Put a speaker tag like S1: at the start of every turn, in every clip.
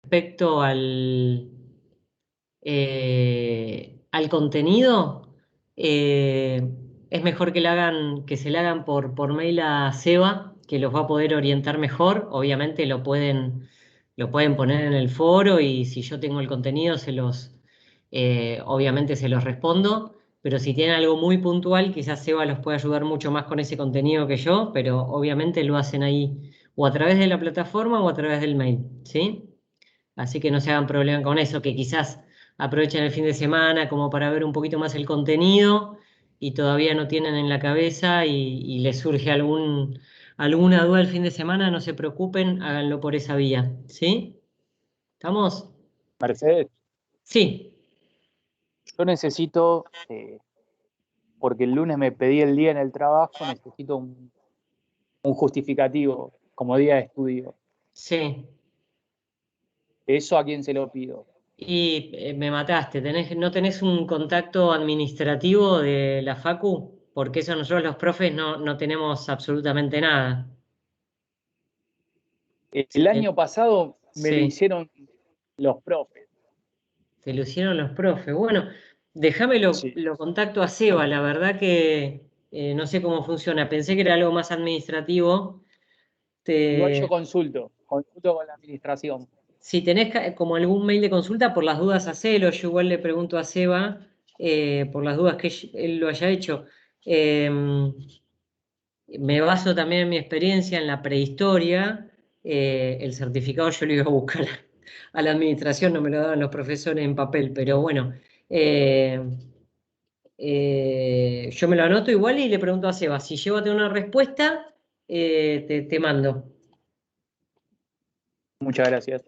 S1: respecto al contenido, eh, es mejor que se le hagan por mail a Seba, que los va a poder orientar mejor. Obviamente lo pueden poner en el foro y si yo tengo el contenido, obviamente se los respondo. Pero si tienen algo muy puntual, quizás Seba los puede ayudar mucho más con ese contenido que yo, pero obviamente lo hacen ahí o a través de la plataforma o a través del mail, ¿sí? Así que no se hagan problema con eso, que quizás aprovechen el fin de semana como para ver un poquito más el contenido y todavía no tienen en la cabeza y les surge alguna duda el fin de semana, no se preocupen, háganlo por esa vía, ¿sí? ¿Estamos?
S2: Mercedes,
S1: Sí.
S2: yo necesito, porque el lunes me pedí el día en el trabajo, necesito un justificativo como día de estudio.
S1: Sí.
S2: ¿Eso a quién se lo pido?
S1: Y me mataste, ¿no tenés un contacto administrativo de la Facu? Porque eso nosotros los profes no tenemos absolutamente nada. Si
S2: El año pasado me lo
S1: sí.
S2: hicieron los profes.
S1: Te lo hicieron los profes. Bueno, déjame
S2: Sí.
S1: lo contacto a Seba, la verdad que no sé cómo funciona. Pensé que era algo más administrativo.
S2: Igual yo
S1: Te-
S2: consulto con la administración.
S1: si tenés como algún mail de consulta, por las dudas hacelo. Yo igual le pregunto a Seba, por las dudas que él lo haya hecho. Eh, Me baso también en mi experiencia en la prehistoria. El certificado yo lo iba a buscar a la administración, no me lo daban los profesores en papel, pero bueno. eh, yo me lo anoto igual y le pregunto a Seba. Si llego a tener una respuesta, te mando.
S2: Muchas gracias.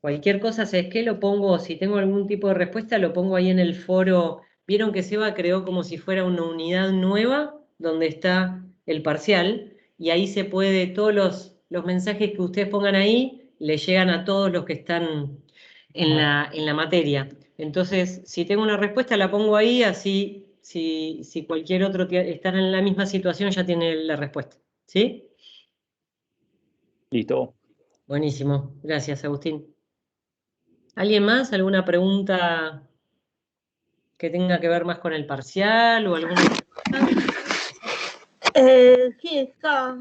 S1: Cualquier cosa, ¿sabes qué? Lo pongo, si tengo algún tipo de respuesta, lo pongo ahí en el foro. Vieron que Seba creó como si fuera una unidad nueva donde está el parcial y ahí se puede, todos los mensajes que ustedes pongan ahí le llegan a todos los que están en la materia. Entonces, si tengo una respuesta, la pongo ahí, así si cualquier otro que está en la misma situación ya tiene la respuesta. ¿Sí?
S2: Listo.
S1: Buenísimo. Gracias, Agustín. ¿Alguien más? ¿Alguna pregunta que tenga que ver más con el parcial o alguna otra cosa?
S3: Sí, está.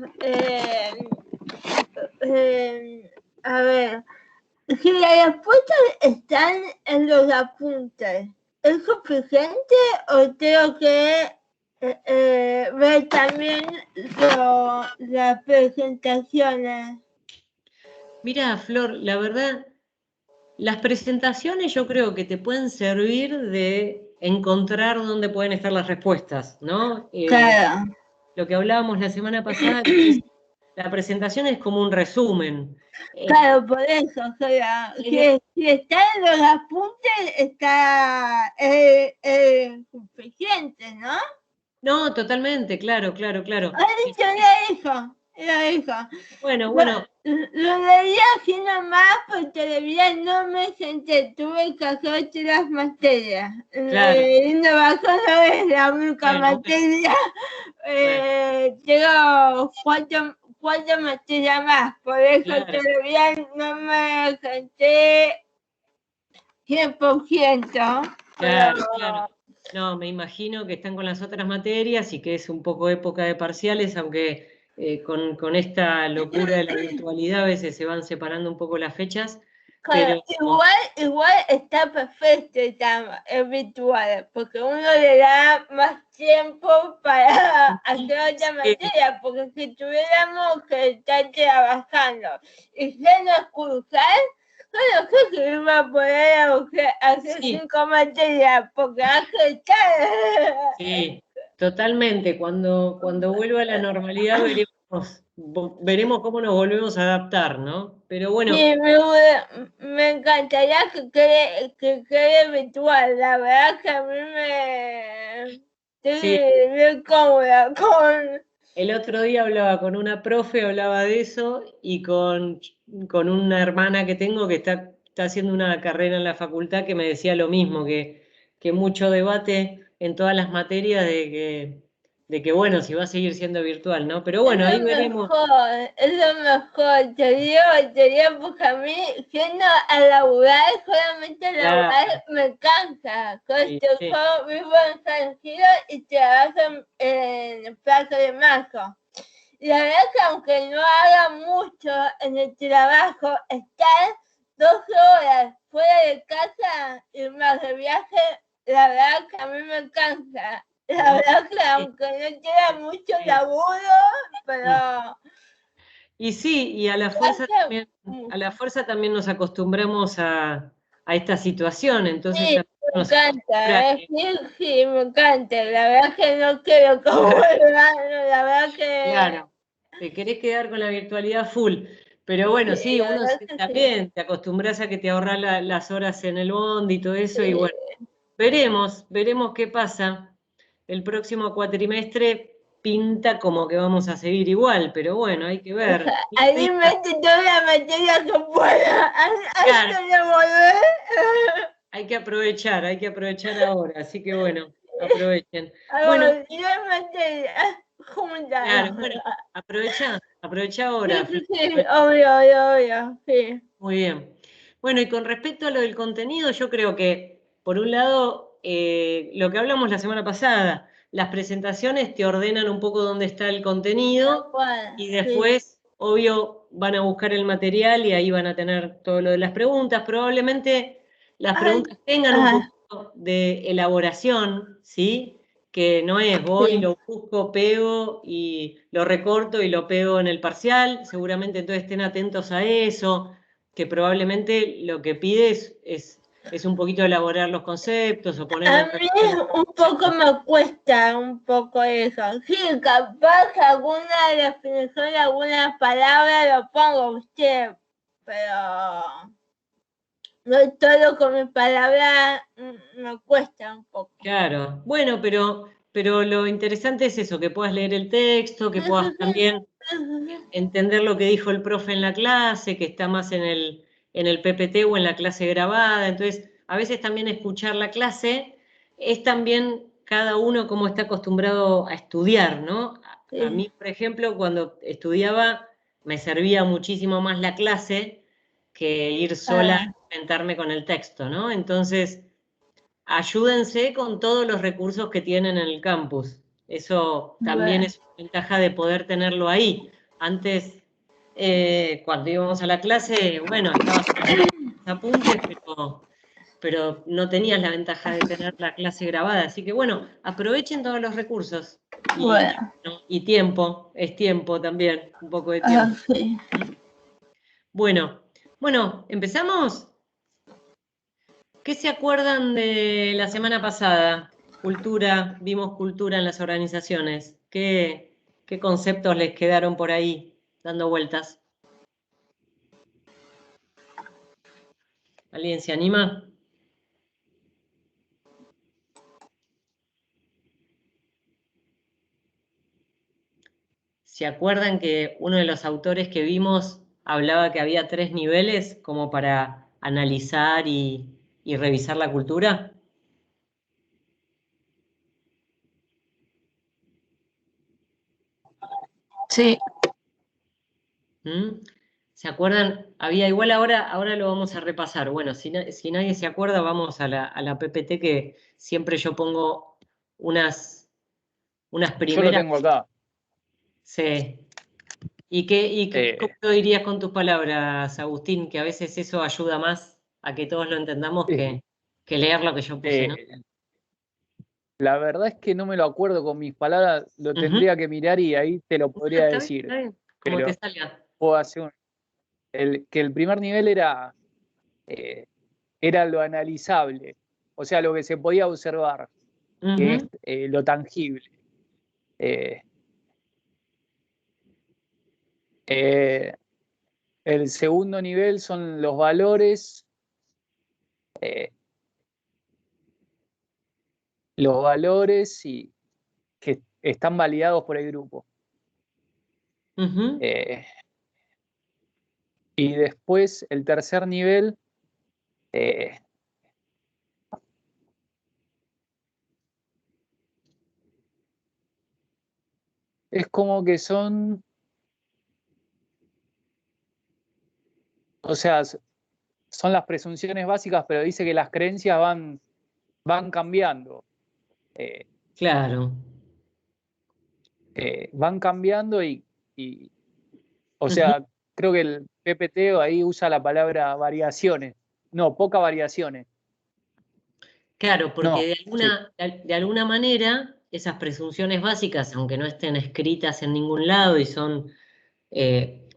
S3: A ver, si las respuestas están en los apuntes, ¿es suficiente o tengo que ver también las presentaciones?
S1: Mira, Flor, la verdad, las presentaciones yo creo que te pueden servir de encontrar dónde pueden estar las respuestas, ¿no?
S3: Claro.
S1: Lo que hablábamos la semana pasada, que es, la presentación es como un resumen.
S3: Claro, por eso, o sea, si está en los apuntes, está suficiente, ¿no?
S1: No, totalmente, claro, claro, claro.
S3: Era eso.
S1: Bueno,
S3: Lo,
S1: bueno,
S3: lo leía así nomás porque de verdad no me senté, tuve que hacer otras materias.
S1: claro,
S3: Innovación no es la única
S1: bueno,
S3: materia.
S1: bueno,
S3: Tengo cuatro materias más, por eso
S1: claro,
S3: todavía no me senté 100%. Pero
S1: claro, claro. No, me imagino que están con las otras materias y que es un poco época de parciales, aunque con esta locura de la virtualidad a veces se van separando un poco las fechas,
S3: claro,
S1: pero
S3: igual está perfecto el virtual, porque uno le da más tiempo para hacer otra materia, porque si tuviéramos que estar trabajando y nos cruzar, yo no sé si iba a poder hacer
S1: sí,
S3: 5 materias, porque hace estar.
S1: sí, totalmente. Cuando vuelva a la normalidad veremos cómo nos volvemos a adaptar, ¿no? Pero bueno,
S3: Sí, me encantaría que quede virtual. La verdad que a mí
S1: sí,
S3: estoy bien cómoda con.
S1: el otro día hablaba con una profe, hablaba de eso, y con una hermana que tengo que está haciendo una carrera en la facultad que me decía lo mismo, que mucho debate en todas las materias de que bueno, si va a seguir siendo virtual, ¿no? Pero bueno, ahí veremos.
S3: Es lo mejor, te digo porque a mí, siendo a laburar, solamente a laburar me cansa.
S1: Sí.
S3: Yo vivo en San Giro y trabajo en Plaza de Mayo. Y la verdad que aunque no haga mucho en el trabajo, estar 12 horas fuera de casa y más de viaje, la verdad que a mí me cansa. La verdad que aunque no quiera mucho laburo, pero...
S1: Y sí, y a la fuerza también nos acostumbramos a esta situación, entonces
S3: sí, me encanta, sí, me encanta. La verdad que no quiero que vuelva, la verdad que...
S1: Claro, te querés quedar con la virtualidad full. Pero bueno, sí, uno también te acostumbras a que te ahorras las horas en el bondi y todo eso, y bueno, veremos qué pasa. El próximo cuatrimestre pinta como que vamos a seguir igual, pero bueno, hay que ver.
S3: Ahí mete toda la materia que pueda.
S1: Claro.
S3: Volver.
S1: Hay que aprovechar ahora, así que bueno, aprovechen.
S3: Bueno,
S1: claro, bueno, aprovecha ahora.
S3: Sí, obvio, sí.
S1: Muy bien. Bueno, y con respecto a lo del contenido, yo creo que, por un lado, lo que hablamos la semana pasada, las presentaciones te ordenan un poco dónde está el contenido y después, obvio, van a buscar el material y ahí van a tener todo lo de las preguntas. Probablemente las preguntas tengan un poquito de elaboración, ¿sí? Que no es voy, lo busco, pego y lo recorto y lo pego en el parcial. Seguramente entonces estén atentos a eso, que probablemente lo que pides es un poquito elaborar los conceptos o poner...
S3: A mí un poco me cuesta un poco eso. Sí, capaz que alguna definición, alguna palabra lo pongo usted, pero no todo con mi palabra me cuesta un poco.
S1: Claro, bueno, pero lo interesante es eso, que puedas leer el texto, que puedas también entender lo que dijo el profe en la clase, que está más en el PPT o en la clase grabada. Entonces, a veces también escuchar la clase es también cada uno como está acostumbrado a estudiar, ¿no? A mí, por ejemplo, cuando estudiaba, me servía muchísimo más la clase que ir sola a inventarme con el texto, ¿no? Entonces, ayúdense con todos los recursos que tienen en el campus. Eso también es una ventaja de poder tenerlo ahí. Antes, cuando íbamos a la clase, bueno, estabas en apuntes, pero no tenías la ventaja de tener la clase grabada. Así que bueno, aprovechen todos los recursos. Y tiempo, es tiempo también, un poco de tiempo. Bueno, ¿empezamos? ¿Qué se acuerdan de la semana pasada? Cultura, vimos cultura en las organizaciones. ¿Qué conceptos les quedaron por ahí dando vueltas? ¿Alguien se anima? ¿Se acuerdan que uno de los autores que vimos hablaba que había 3 niveles como para analizar y revisar la cultura?
S4: Sí.
S1: ¿Se acuerdan? Había igual ahora lo vamos a repasar. Bueno, si nadie se acuerda, vamos a la PPT que siempre yo pongo unas primeras.
S2: Yo lo tengo acá.
S1: Sí. ¿Cómo lo dirías con tus palabras, Agustín? Que a veces eso ayuda más a que todos lo entendamos que leer lo que yo puse, ¿no?
S2: La verdad es que no me lo acuerdo con mis palabras, lo tendría que mirar y ahí te lo podría decir.
S1: Está bien, como
S2: pero
S1: te salga.
S2: puedo hacer que el primer nivel era lo analizable, o sea, lo que se podía observar, que es lo tangible. El segundo nivel son los valores. Y que están validados por el grupo. Y después el tercer nivel Es como que son, o sea, son las presunciones básicas, pero dice que las creencias van cambiando.
S1: Claro.
S2: Van cambiando o
S1: Ujú.
S2: sea, creo que el PPT ahí usa la palabra variaciones. No, pocas variaciones.
S1: Claro, porque
S2: No, sí,
S1: de alguna manera esas presunciones básicas, aunque no estén escritas en ningún lado y son,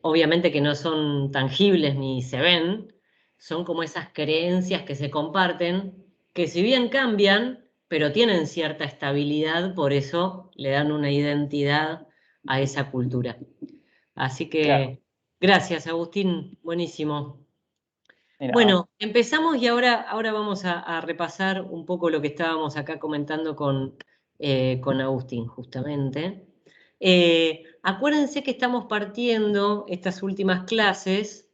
S1: obviamente que no son tangibles ni se ven, son como esas creencias que se comparten, que si bien cambian, pero tienen cierta estabilidad, por eso le dan una identidad a esa cultura. Así
S2: claro.
S1: que gracias, Agustín, buenísimo.
S2: Mira,
S1: Bueno, empezamos y ahora vamos a repasar un poco lo que estábamos acá comentando con Agustín, justamente. Acuérdense que estamos partiendo estas últimas clases.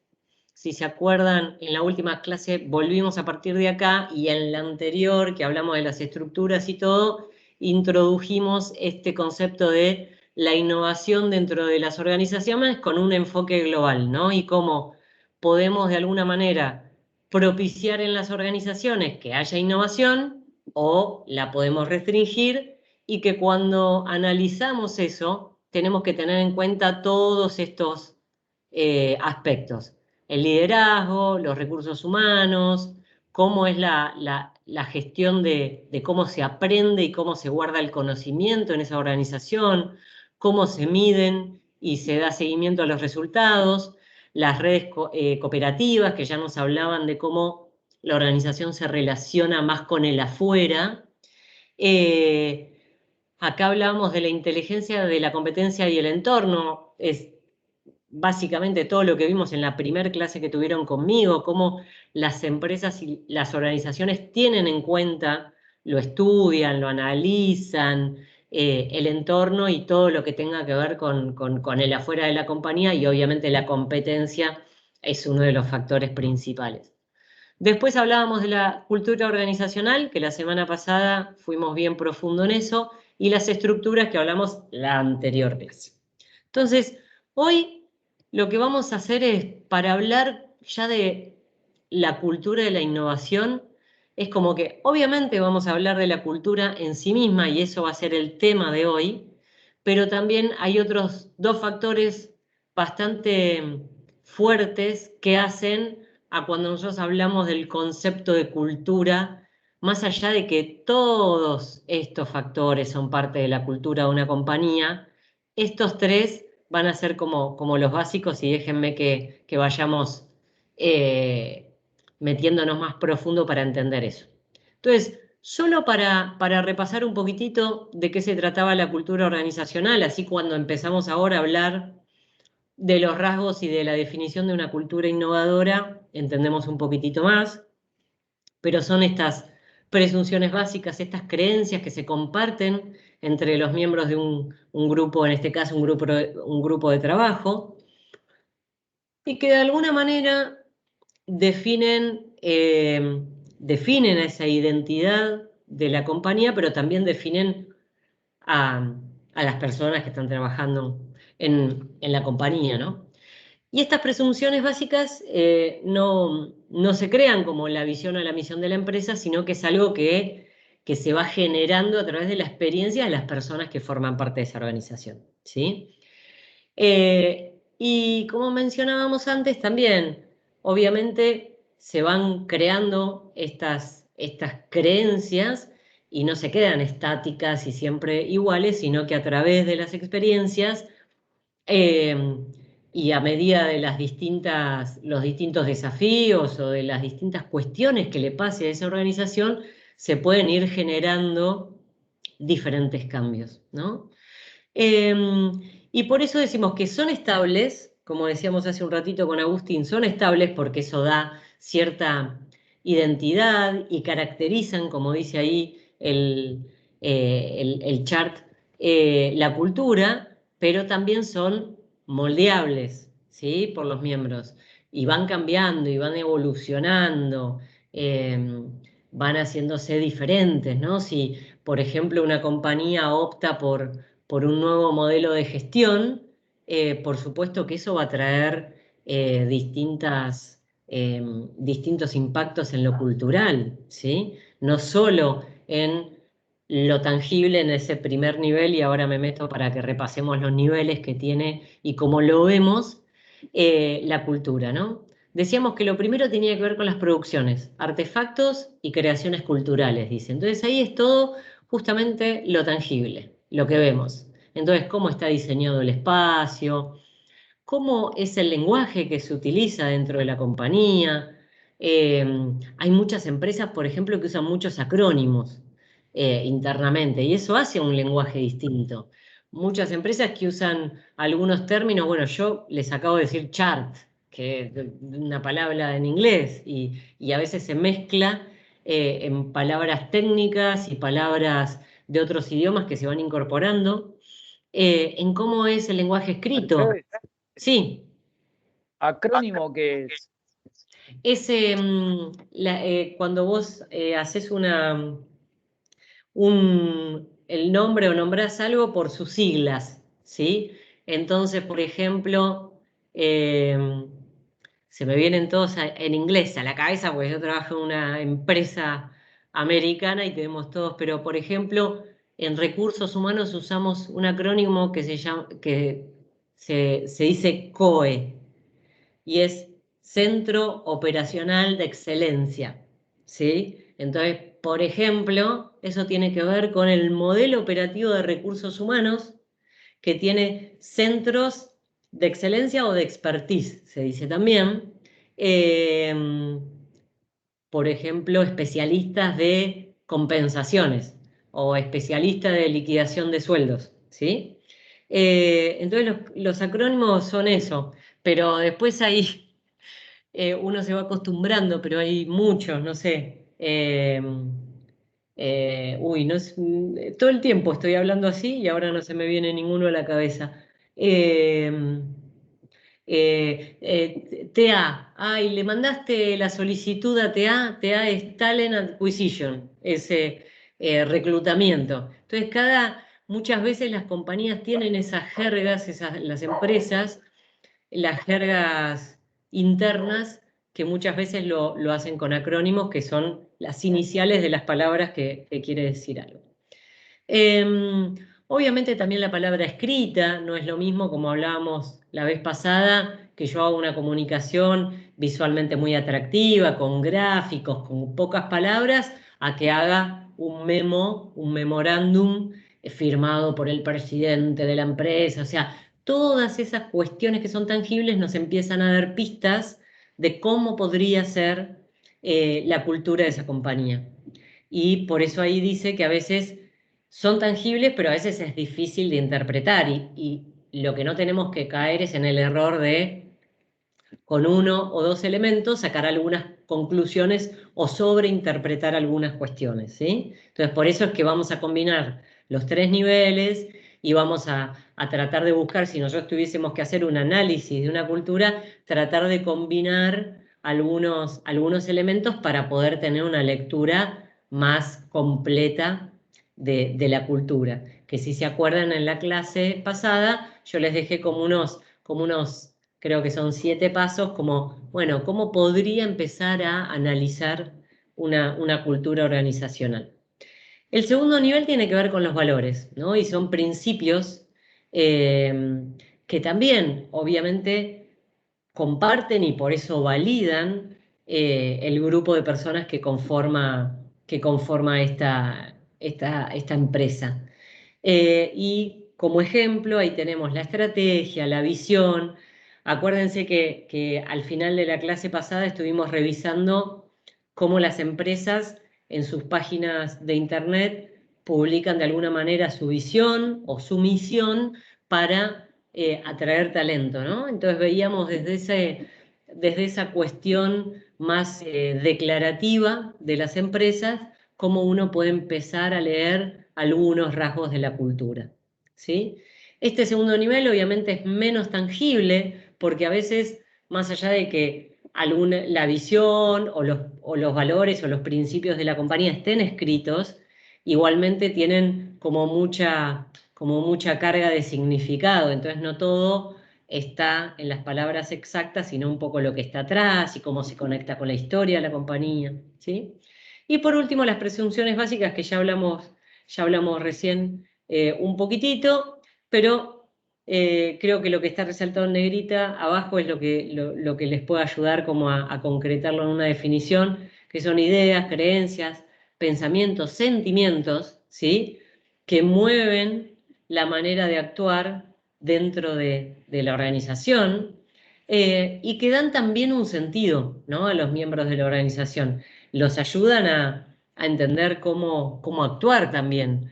S1: Si se acuerdan, en la última clase volvimos a partir de acá y en la anterior, que hablamos de las estructuras y todo, introdujimos este concepto de la innovación dentro de las organizaciones con un enfoque global, ¿no? Y cómo podemos de alguna manera propiciar en las organizaciones que haya innovación o la podemos restringir y que cuando analizamos eso tenemos que tener en cuenta todos estos aspectos. El liderazgo, los recursos humanos, cómo es la gestión de cómo se aprende y cómo se guarda el conocimiento en esa organización, cómo se miden y se da seguimiento a los resultados, las redes cooperativas, que ya nos hablaban de cómo la organización se relaciona más con el afuera. Eh, Acá hablábamos de la inteligencia de la competencia y el entorno. Es básicamente todo lo que vimos en la primera clase que tuvieron conmigo, cómo las empresas y las organizaciones tienen en cuenta, lo estudian, lo analizan, el entorno y todo lo que tenga que ver con el afuera de la compañía y obviamente la competencia es uno de los factores principales. Después hablábamos de la cultura organizacional, que la semana pasada fuimos bien profundo en eso, y las estructuras que hablamos la anterior clase. Entonces, hoy lo que vamos a hacer es, para hablar ya de la cultura de la innovación, es como que obviamente vamos a hablar de la cultura en sí misma y eso va a ser el tema de hoy, pero también hay otros dos factores bastante fuertes que hacen a cuando nosotros hablamos del concepto de cultura, más allá de que todos estos factores son parte de la cultura de una compañía, estos tres van a ser como los básicos y déjenme que vayamos metiéndonos más profundo para entender eso. Entonces, solo para repasar un poquitito de qué se trataba la cultura organizacional, así cuando empezamos ahora a hablar de los rasgos y de la definición de una cultura innovadora, entendemos un poquitito más, pero son estas presunciones básicas, estas creencias que se comparten entre los miembros de un grupo, en este caso un grupo de trabajo, y que de alguna manera definen a esa identidad de la compañía, pero también definen a, a las personas que están trabajando en la compañía, ¿no? Y estas presunciones básicas no se crean como la visión o la misión de la empresa, sino que es algo que se va generando a través de la experiencia de las personas que forman parte de esa organización, ¿sí? Y como mencionábamos antes también, obviamente se van creando estas creencias y no se quedan estáticas y siempre iguales, sino que a través de las experiencias eh, y a medida de los distintos desafíos o de las distintas cuestiones que le pase a esa organización, se pueden ir generando diferentes cambios, ¿no? Y por eso decimos que son estables, como decíamos hace un ratito con Agustín, son estables porque eso da cierta identidad y caracterizan, como dice ahí el chart, la cultura, pero también son moldeables, ¿sí? Por los miembros y van cambiando y van evolucionando, van haciéndose diferentes, ¿no? Si, por ejemplo, una compañía opta por por un nuevo modelo de gestión, por supuesto que eso va a traer distintos impactos en lo cultural, ¿sí? No solo en lo tangible en ese primer nivel, y ahora me meto para que repasemos los niveles que tiene y cómo lo vemos, la cultura, ¿no? Decíamos que lo primero tenía que ver con las producciones, artefactos y creaciones culturales, dice. Entonces ahí es todo justamente lo tangible, lo que vemos. Entonces, cómo está diseñado el espacio, cómo es el lenguaje que se utiliza dentro de la compañía. Hay muchas empresas, por ejemplo, que usan muchos acrónimos internamente, y eso hace un lenguaje distinto. Muchas empresas que usan algunos términos, bueno, yo les acabo de decir chart, que es una palabra en inglés, y a veces se mezcla en palabras técnicas y palabras de otros idiomas que se van incorporando, en cómo es el lenguaje escrito.
S2: Mercedes,
S1: Sí,
S2: ¿acrónimo qué es?
S1: cuando vos haces el nombre o nombrás algo por sus siglas, ¿sí? Entonces, por ejemplo, se me vienen todos en inglés a la cabeza, porque yo trabajo en una empresa americana y tenemos todos, pero por ejemplo, en recursos humanos usamos un acrónimo que se dice COE, y es Centro Operacional de Excelencia, ¿sí? Entonces, por ejemplo, eso tiene que ver con el modelo operativo de recursos humanos, que tiene centros de excelencia o de expertise, se dice también. Por ejemplo, especialistas de compensaciones o especialistas de liquidación de sueldos, ¿sí? Entonces los acrónimos son eso, pero después hay, uno se va acostumbrando, pero hay muchos, no sé. Todo el tiempo estoy hablando así y ahora no se me viene ninguno a la cabeza. TA, ay, le mandaste la solicitud a TA, TA es Talent Acquisition, ese reclutamiento. Entonces, muchas veces las compañías tienen esas jergas, las empresas, las jergas internas, que muchas veces lo hacen con acrónimos, que son las iniciales de las palabras que quiere decir algo. Obviamente también la palabra escrita no es lo mismo, como hablábamos la vez pasada, que yo hago una comunicación visualmente muy atractiva, con gráficos, con pocas palabras, a que haga un memo, un memorándum firmado por el presidente de la empresa. O sea, todas esas cuestiones que son tangibles nos empiezan a dar pistas de cómo podría ser la cultura de esa compañía. Y por eso ahí dice que a veces son tangibles, pero a veces es difícil de interpretar, y lo que no tenemos que caer es en el error de, con uno o dos elementos, sacar algunas conclusiones o sobreinterpretar algunas cuestiones, ¿sí? Entonces, por eso es que vamos a combinar los tres niveles y vamos a tratar de buscar, si nosotros tuviésemos que hacer un análisis de una cultura, tratar de combinar algunos elementos para poder tener una lectura más completa de la cultura. Que si se acuerdan, en la clase pasada yo les dejé como unos, creo que son 7 pasos, como, bueno, ¿cómo podría empezar a analizar una cultura organizacional? El segundo nivel tiene que ver con los valores, ¿no? Y son principios que también, obviamente, comparten y por eso validan el grupo de personas que conforma esta empresa. Y como ejemplo, ahí tenemos la estrategia, la visión. Acuérdense que al final de la clase pasada estuvimos revisando cómo las empresas en sus páginas de internet publican de alguna manera su visión o su misión para atraer talento, ¿no? Entonces veíamos desde esa cuestión más declarativa de las empresas cómo uno puede empezar a leer algunos rasgos de la cultura, ¿sí? Este segundo nivel obviamente es menos tangible, porque a veces, más allá de que la visión o los valores o los principios de la compañía estén escritos, igualmente tienen como como mucha carga de significado, entonces no todo está en las palabras exactas, sino un poco lo que está atrás y cómo se conecta con la historia de la compañía, ¿sí? Y por último, las presunciones básicas que ya hablamos recién un poquitito, pero creo que lo que está resaltado en negrita abajo es lo que les puede ayudar como a concretarlo en una definición, que son ideas, creencias, pensamientos, sentimientos, ¿sí? Que mueven la manera de actuar dentro de la organización y que dan también un sentido, ¿no? A los miembros de la organización. Los ayudan a entender cómo actuar también,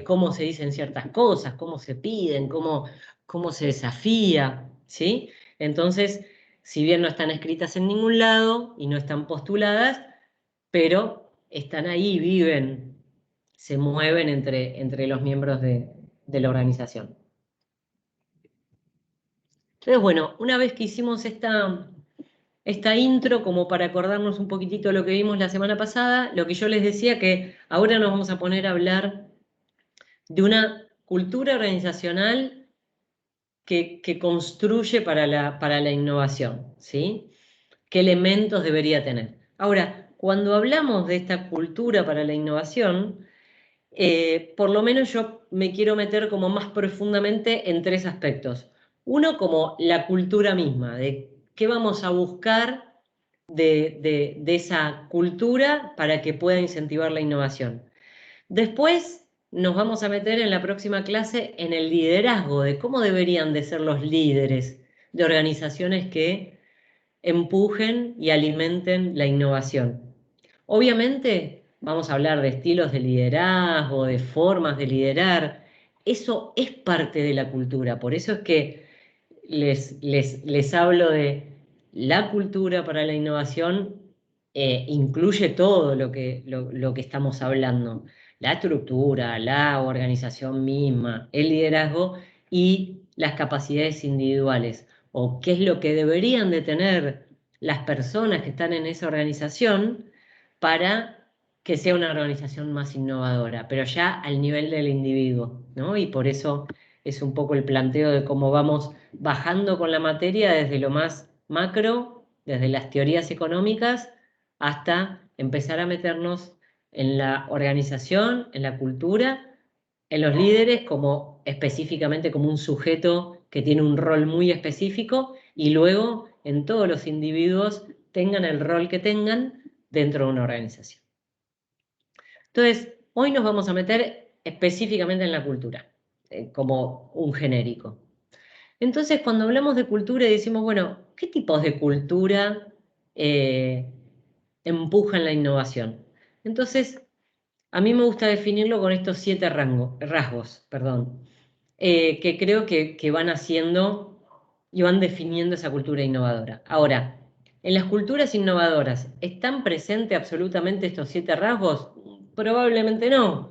S1: cómo se dicen ciertas cosas, cómo se piden, cómo se desafía, ¿sí? Entonces, si bien no están escritas en ningún lado y no están postuladas, pero están ahí, viven, se mueven entre los miembros de la organización. Entonces, bueno, una vez que hicimos esta intro, como para acordarnos un poquitito de lo que vimos la semana pasada, lo que yo les decía que ahora nos vamos a poner a hablar de una cultura organizacional que construye para la innovación, ¿sí? ¿Qué elementos debería tener? Ahora, cuando hablamos de esta cultura para la innovación, por lo menos yo me quiero meter como más profundamente en 3 aspectos. Uno, como la cultura misma, de qué vamos a buscar de esa cultura para que pueda incentivar la innovación. Después nos vamos a meter en la próxima clase en el liderazgo, de cómo deberían de ser los líderes de organizaciones que empujen y alimenten la innovación. Obviamente vamos a hablar de estilos de liderazgo, de formas de liderar. Eso es parte de la cultura, por eso es que les hablo de la cultura para la innovación, incluye todo lo que estamos hablando, la estructura, la organización misma, el liderazgo y las capacidades individuales, o qué es lo que deberían de tener las personas que están en esa organización para que sea una organización más innovadora, pero ya al nivel del individuo, ¿no? Y por eso es un poco el planteo de cómo vamos bajando con la materia desde lo más macro, desde las teorías económicas, hasta empezar a meternos en la organización, en la cultura, en los líderes como específicamente como un sujeto que tiene un rol muy específico y luego en todos los individuos tengan el rol que tengan dentro de una organización. Entonces, hoy nos vamos a meter específicamente en la cultura, como un genérico. Entonces, cuando hablamos de cultura y decimos, bueno, ¿qué tipos de cultura empujan la innovación? Entonces, a mí me gusta definirlo con estos 7 rasgos, que creo que van haciendo y van definiendo esa cultura innovadora. Ahora, ¿en las culturas innovadoras están presentes absolutamente estos 7 rasgos? Probablemente no,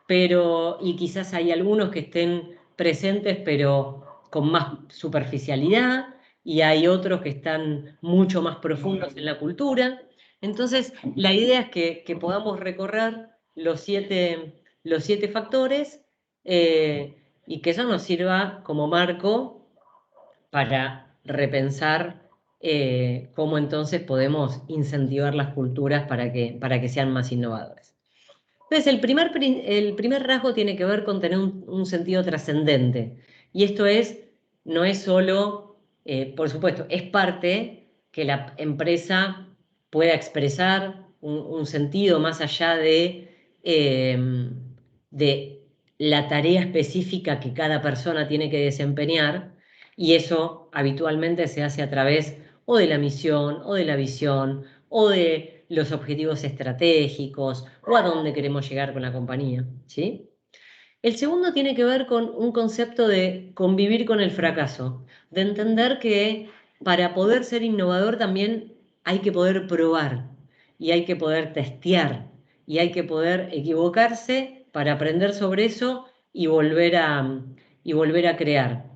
S1: y quizás hay algunos que estén presentes, pero con más superficialidad, y hay otros que están mucho más profundos en la cultura. Entonces, la idea es que podamos recorrer los 7 factores y que eso nos sirva como marco para repensar cómo entonces podemos incentivar las culturas para que sean más innovadoras. Entonces, el primer rasgo tiene que ver con tener un sentido trascendente. Y esto no es solo, por supuesto, es parte que la empresa pueda expresar un sentido más allá de la tarea específica que cada persona tiene que desempeñar. Y eso habitualmente se hace a través o de la misión, o de la visión, o de los objetivos estratégicos, o a dónde queremos llegar con la compañía, ¿sí? El segundo tiene que ver con un concepto de convivir con el fracaso, de entender que para poder ser innovador también hay que poder probar, y hay que poder testear, y hay que poder equivocarse para aprender sobre eso y volver a crear.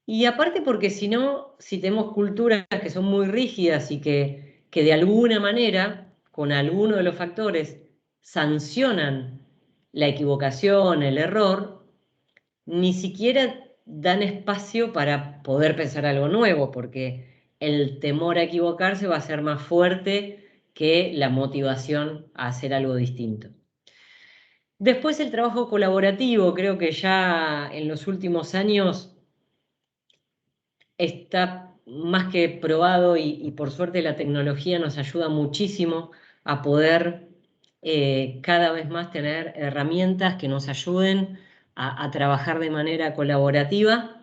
S1: Y aparte porque si no, si tenemos culturas que son muy rígidas y que de alguna manera, con alguno de los factores, sancionan la equivocación, el error, ni siquiera dan espacio para poder pensar algo nuevo, porque el temor a equivocarse va a ser más fuerte que la motivación a hacer algo distinto. Después el trabajo colaborativo, creo que ya en los últimos años está más que probado y por suerte la tecnología nos ayuda muchísimo a poder cada vez más tener herramientas que nos ayuden a trabajar de manera colaborativa.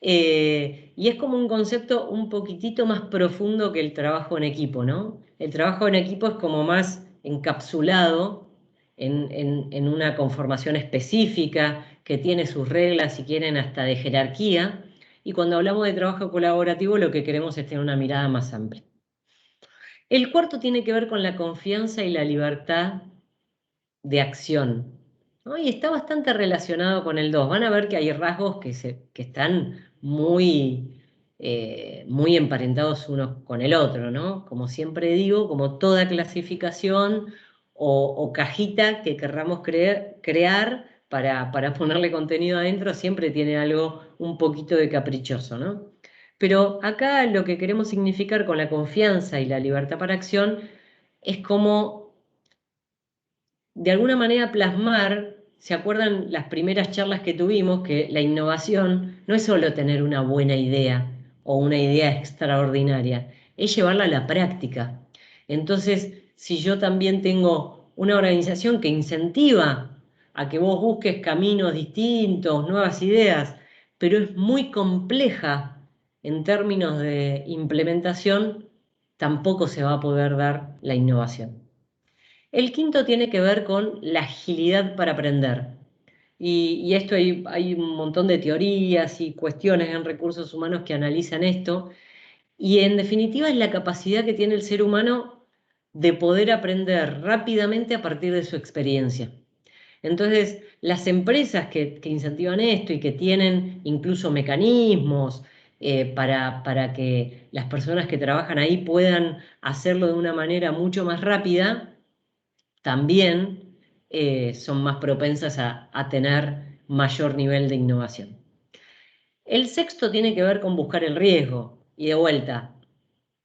S1: Y es como un concepto un poquitito más profundo que el trabajo en equipo, ¿no? El trabajo en equipo es como más encapsulado en una conformación específica que tiene sus reglas, si quieren, hasta de jerarquía. Y cuando hablamos de trabajo colaborativo, lo que queremos es tener una mirada más amplia. El cuarto tiene que ver con la confianza y la libertad de acción, ¿no? Y está bastante relacionado con el 2. Van a ver que hay rasgos que están muy, muy emparentados uno con el otro, ¿no? Como siempre digo, como toda clasificación o cajita que querramos crear para ponerle contenido adentro, siempre tiene algo un poquito de caprichoso, ¿no? Pero acá lo que queremos significar con la confianza y la libertad para acción es como de alguna manera plasmar, ¿se acuerdan las primeras charlas que tuvimos? Que la innovación no es solo tener una buena idea o una idea extraordinaria, es llevarla a la práctica. Entonces, si yo también tengo una organización que incentiva a que vos busques caminos distintos, nuevas ideas, pero es muy compleja en términos de implementación, tampoco se va a poder dar la innovación. El quinto tiene que ver con la agilidad para aprender. Y esto hay un montón de teorías y cuestiones en recursos humanos que analizan esto. Y en definitiva es la capacidad que tiene el ser humano de poder aprender rápidamente a partir de su experiencia. Entonces, las empresas que incentivan esto y que tienen incluso mecanismos para que las personas que trabajan ahí puedan hacerlo de una manera mucho más rápida, también son más propensas a tener mayor nivel de innovación. El sexto tiene que ver con buscar el riesgo, y de vuelta,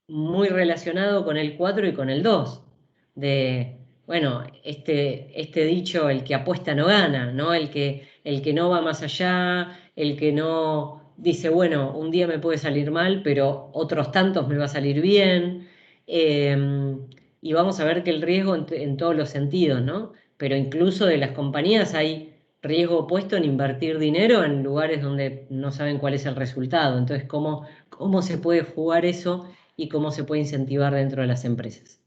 S1: muy relacionado con el 4 y con el 2, de, bueno, este dicho, el que apuesta no gana, ¿no? El que no va más allá, el que no dice, bueno, un día me puede salir mal, pero otros tantos me va a salir bien. Y vamos a ver que el riesgo en todos los sentidos, ¿no? Pero incluso de las compañías hay riesgo puesto en invertir dinero en lugares donde no saben cuál es el resultado. Entonces, ¿cómo se puede jugar eso y cómo se puede incentivar dentro de las empresas?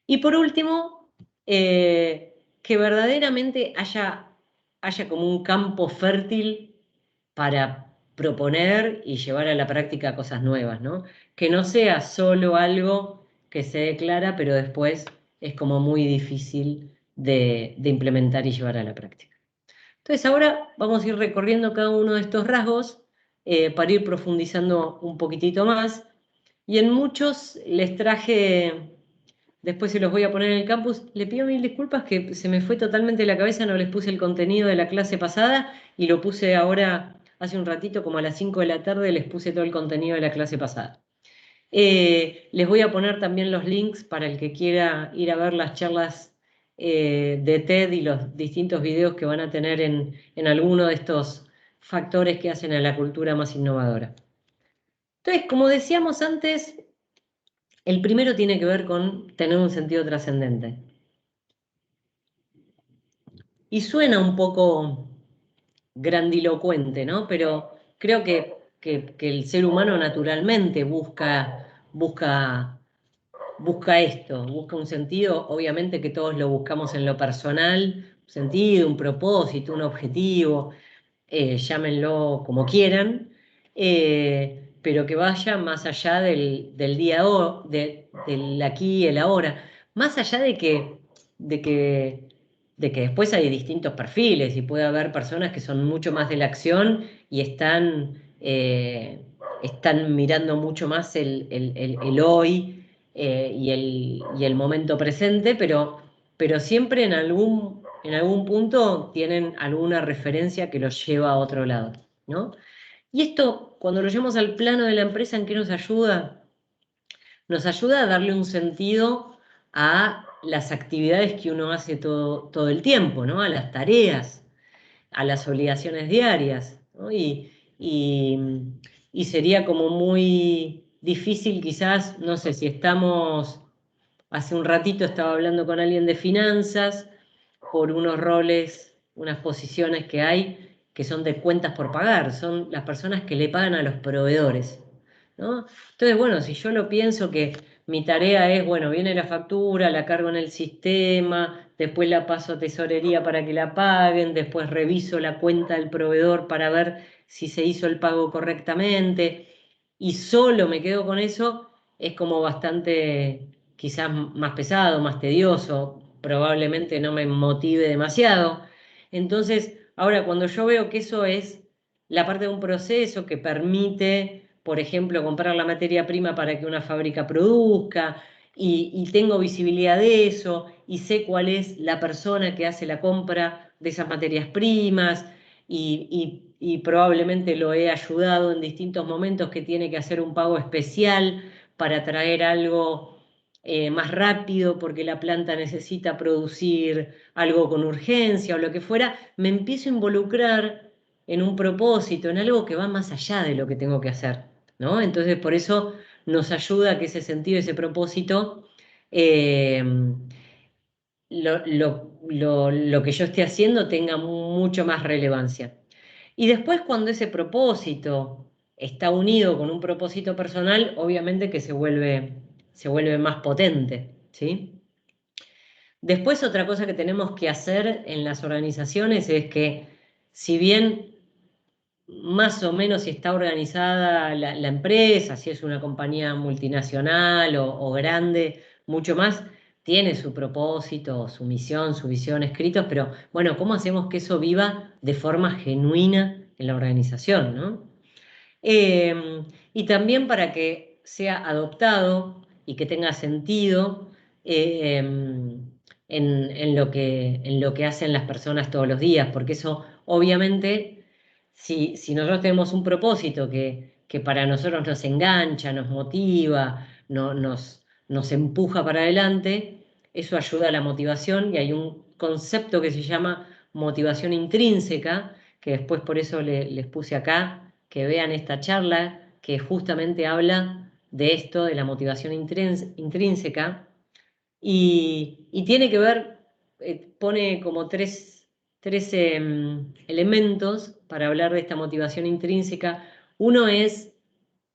S1: Y por último, que verdaderamente haya como un campo fértil para proponer y llevar a la práctica cosas nuevas, ¿no? Que no sea solo algo que se declara, pero después es como muy difícil de implementar y llevar a la práctica. Entonces ahora vamos a ir recorriendo cada uno de estos rasgos para ir profundizando un poquitito más. Y en muchos les traje, después se los voy a poner en el campus, le pido mil disculpas que se me fue totalmente la cabeza, no les puse el contenido de la clase pasada y lo puse ahora, hace un ratito, como a las 5 de la tarde, les puse todo el contenido de la clase pasada. Les voy a poner también los links para el que quiera ir a ver las charlas de TED y los distintos videos que van a tener en alguno de estos factores que hacen a la cultura más innovadora. Entonces, como decíamos antes, el primero tiene que ver con tener un sentido trascendente. Y suena un poco grandilocuente, ¿no? Pero creo que el ser humano naturalmente busca esto, busca un sentido, obviamente que todos lo buscamos en lo personal, un sentido, un propósito, un objetivo, llámenlo como quieran, pero que vaya más allá del día del aquí y el ahora, más allá de que después hay distintos perfiles y puede haber personas que son mucho más de la acción y están mirando mucho más el hoy y el momento presente, pero siempre en algún en algún punto tienen alguna referencia que los lleva a otro lado, ¿no? Y esto, cuando lo llevamos al plano de la empresa, ¿en qué nos ayuda? Nos ayuda a darle un sentido a las actividades que uno hace todo el tiempo, ¿no? A las tareas, a las obligaciones diarias, ¿no? Y sería como muy difícil quizás, no sé, si estamos, hace un ratito estaba hablando con alguien de finanzas por unos roles, unas posiciones que hay que son de cuentas por pagar, son las personas que le pagan a los proveedores, ¿no? Entonces, bueno, si yo lo pienso que mi tarea es, bueno, viene la factura, la cargo en el sistema, después la paso a tesorería para que la paguen, después reviso la cuenta del proveedor para ver si se hizo el pago correctamente, y solo me quedo con eso, es como bastante, quizás más pesado, más tedioso, probablemente no me motive demasiado. Entonces, ahora cuando yo veo que eso es la parte de un proceso que permite, por ejemplo, comprar la materia prima para que una fábrica produzca, y tengo visibilidad de eso, y sé cuál es la persona que hace la compra de esas materias primas, y probablemente lo he ayudado en distintos momentos que tiene que hacer un pago especial para traer algo más rápido porque la planta necesita producir algo con urgencia o lo que fuera, me empiezo a involucrar en un propósito, en algo que va más allá de lo que tengo que hacer, ¿no? Entonces, por eso nos ayuda a que ese sentido, ese propósito, eh, lo que yo esté haciendo tenga mucho más relevancia. Y después, cuando ese propósito está unido con un propósito personal, obviamente que se vuelve más potente, ¿sí? Después, otra cosa que tenemos que hacer en las organizaciones es que, si bien más o menos si está organizada la empresa, si es una compañía multinacional o grande, mucho más, tiene su propósito, su misión, su visión escritos, pero bueno, ¿cómo hacemos que eso viva de forma genuina en la organización, ¿no? Y también para que sea adoptado y que tenga sentido en lo que hacen las personas todos los días, porque eso obviamente, si nosotros tenemos un propósito que para nosotros nos engancha, nos motiva, nos empuja para adelante, eso ayuda a la motivación, y hay un concepto que se llama motivación intrínseca, que después por eso les puse acá, que vean esta charla, que justamente habla de esto, de la motivación intrínseca, y tiene que ver, pone como tres elementos para hablar de esta motivación intrínseca. Uno es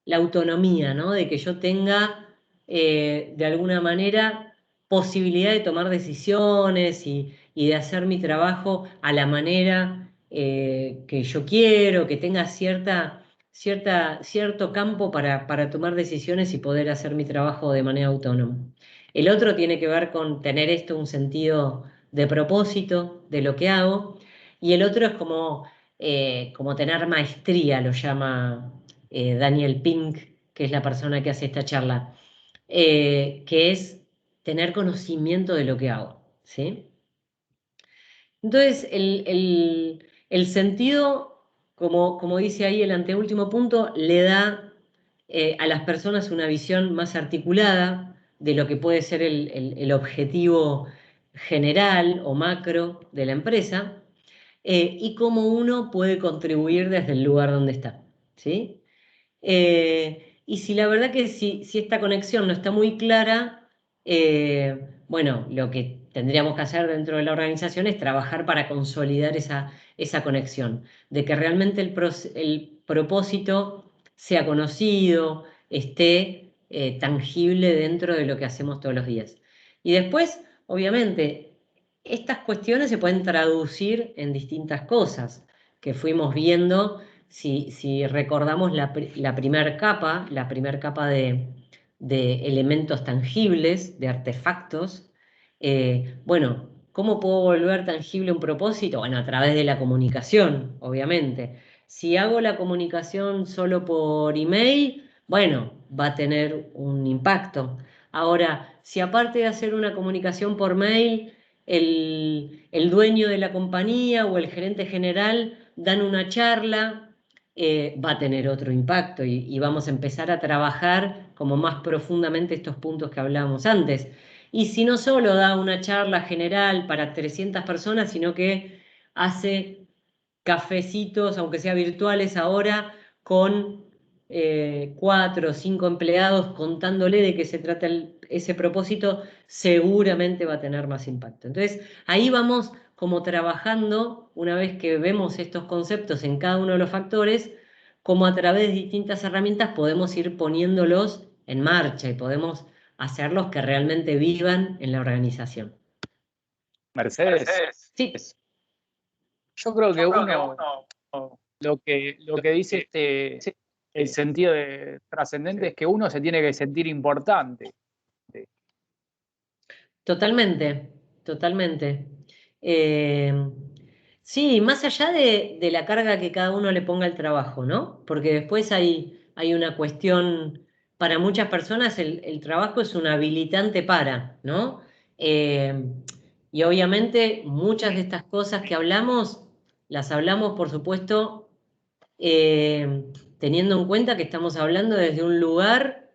S1: la autonomía, ¿no? De que yo tenga, de alguna manera, posibilidad de tomar decisiones y de hacer mi trabajo a la manera que yo quiero, que tenga cierto campo para tomar decisiones y poder hacer mi trabajo de manera autónoma. El otro tiene que ver con tener esto, un sentido de propósito de lo que hago, y el otro es como tener maestría, lo llama Daniel Pink, que es la persona que hace esta charla, que es tener conocimiento de lo que hago, ¿sí? Entonces, el sentido, como dice ahí el anteúltimo punto, le da a las personas una visión más articulada de lo que puede ser el objetivo general o macro de la empresa, y cómo uno puede contribuir desde el lugar donde está, ¿sí? Y si la verdad que si esta conexión no está muy clara, bueno, lo que tendríamos que hacer dentro de la organización es trabajar para consolidar esa conexión, de que realmente el propósito sea conocido, esté tangible dentro de lo que hacemos todos los días. Y después, obviamente, estas cuestiones se pueden traducir en distintas cosas que fuimos viendo. Si recordamos la primera capa, de elementos tangibles, de artefactos, bueno, ¿cómo puedo volver tangible un propósito? Bueno, a través de la comunicación, obviamente. Si hago la comunicación solo por email, bueno, va a tener un impacto. Ahora, si aparte de hacer una comunicación por mail, el dueño de la compañía o el gerente general dan una charla, va a tener otro impacto y vamos a empezar a trabajar como más profundamente estos puntos que hablábamos antes. Y si no solo da una charla general para 300 personas, sino que hace cafecitos, aunque sea virtuales ahora, con 4 o 5 empleados contándole de qué se trata ese propósito, seguramente va a tener más impacto. Entonces, ahí vamos como trabajando, una vez que vemos estos conceptos en cada uno de los factores, como a través de distintas herramientas podemos ir poniéndolos en marcha y podemos hacerlos que realmente vivan en la organización.
S2: Mercedes,
S1: Sí,
S2: yo creo que uno, lo que dice el sentido de trascendente es que uno se tiene que sentir importante.
S1: totalmente, totalmente. Sí, más allá de la carga que cada uno le ponga al trabajo, ¿no? Porque después hay una cuestión, para muchas personas el trabajo es un habilitante para, ¿no? Eh, y obviamente muchas de estas cosas que hablamos, las hablamos, por supuesto, teniendo en cuenta que estamos hablando desde un lugar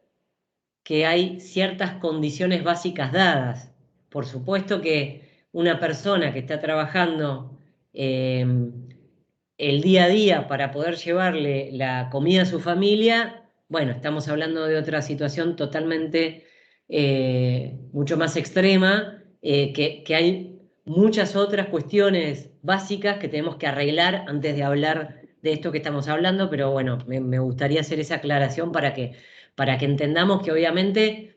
S1: que hay ciertas condiciones básicas dadas. Por supuesto que una persona que está trabajando el día a día para poder llevarle la comida a su familia, bueno, estamos hablando de otra situación totalmente mucho más extrema, que hay muchas otras cuestiones básicas que tenemos que arreglar antes de hablar de esto que estamos hablando, pero bueno, me gustaría hacer esa aclaración para que entendamos que obviamente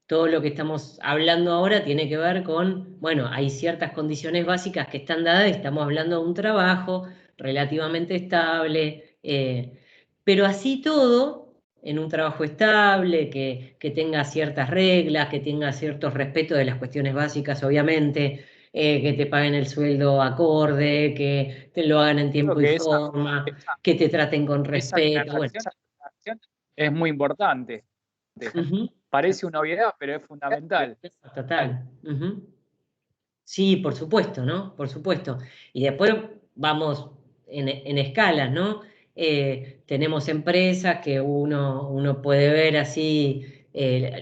S1: todo lo que estamos hablando ahora tiene que ver con, bueno, hay ciertas condiciones básicas que están dadas y estamos hablando de un trabajo relativamente estable, pero así todo, en un trabajo estable, que tenga ciertas reglas, que tenga cierto respeto de las cuestiones básicas, obviamente, que te paguen el sueldo acorde, que te lo hagan en
S2: Creo
S1: tiempo y
S2: que
S1: forma, que te traten con
S2: esa
S1: respeto. Bueno.
S2: aclaración es muy importante.
S1: Ujú.
S2: Parece una obviedad, pero es fundamental.
S1: Total. Ujú. Sí, por supuesto, ¿no? Por supuesto. Y después vamos en escalas, ¿no? Tenemos empresas que uno puede ver así,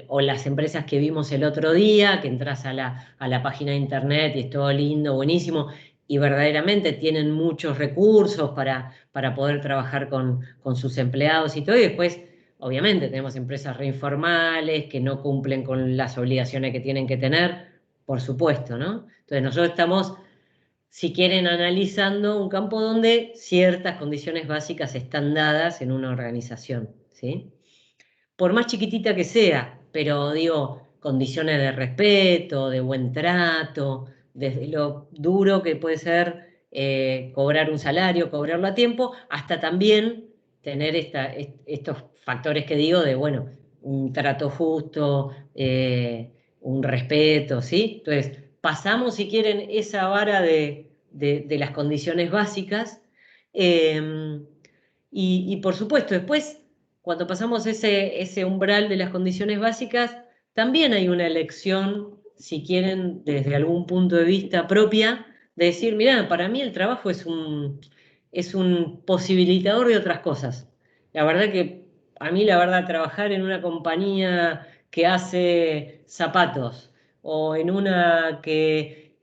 S1: o las empresas que vimos el otro día, que entras a la página de internet y es todo lindo, buenísimo, y verdaderamente tienen muchos recursos para poder trabajar con sus empleados y todo, y después, obviamente, tenemos empresas reinformales que no cumplen con las obligaciones que tienen que tener, por supuesto, ¿no? Entonces nosotros estamos, si quieren, analizando un campo donde ciertas condiciones básicas están dadas en una organización, ¿sí? Por más chiquitita que sea, pero digo, condiciones de respeto, de buen trato, desde lo duro que puede ser cobrar un salario, cobrarlo a tiempo, hasta también tener estos factores que digo de, bueno, un trato justo, un respeto, ¿sí? Entonces, pasamos, si quieren, esa vara de las condiciones básicas y por supuesto, después cuando pasamos ese umbral de las condiciones básicas, también hay una elección, si quieren, desde algún punto de vista propia, de decir, mirá, para mí el trabajo es un posibilitador de otras cosas. La verdad que a mí, la verdad, trabajar en una compañía que hace zapatos o en una que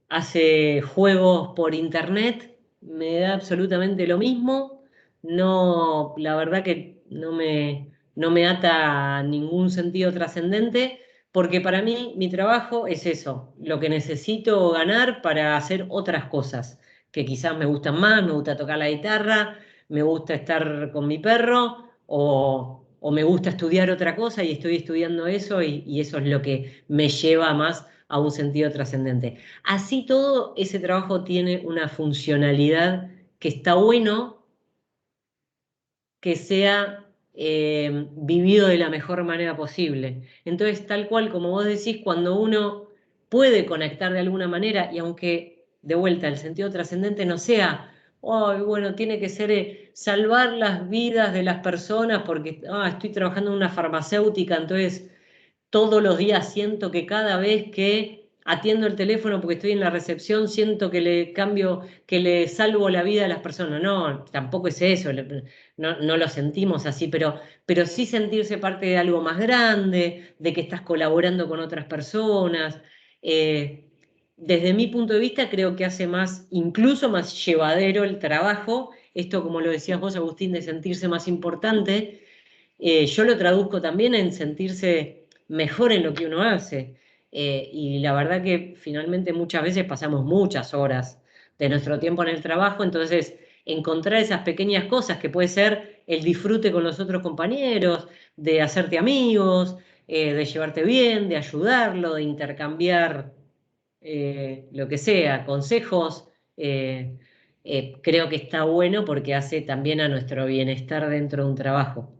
S1: hace juegos por internet, me da absolutamente lo mismo. No, la verdad que no me ata a ningún sentido trascendente, porque para mí mi trabajo es eso, lo que necesito ganar para hacer otras cosas, que quizás me gustan más, me gusta tocar la guitarra, me gusta estar con mi perro, o me gusta estudiar otra cosa y estoy estudiando eso y eso es lo que me lleva más a un sentido trascendente. Así todo, ese trabajo tiene una funcionalidad que está bueno que sea vivido de la mejor manera posible. Entonces, tal cual como vos decís, cuando uno puede conectar de alguna manera, y aunque de vuelta el sentido trascendente no sea, "Ay, bueno, tiene que ser salvar las vidas de las personas porque estoy trabajando en una farmacéutica, entonces todos los días siento que cada vez que atiendo el teléfono porque estoy en la recepción, siento que le salvo la vida a las personas. No, tampoco es eso, no lo sentimos así, pero sí sentirse parte de algo más grande, de que estás colaborando con otras personas. Desde mi punto de vista, creo que hace incluso más llevadero el trabajo. Esto, como lo decías vos, Agustín, de sentirse más importante. Yo lo traduzco también en sentirse mejor en lo que uno hace. Y la verdad que finalmente muchas veces pasamos muchas horas de nuestro tiempo en el trabajo, entonces encontrar esas pequeñas cosas que puede ser el disfrute con los otros compañeros, de hacerte amigos, de llevarte bien, de ayudarlo, de intercambiar lo que sea, consejos. Creo que está bueno porque hace también a nuestro bienestar dentro de un trabajo.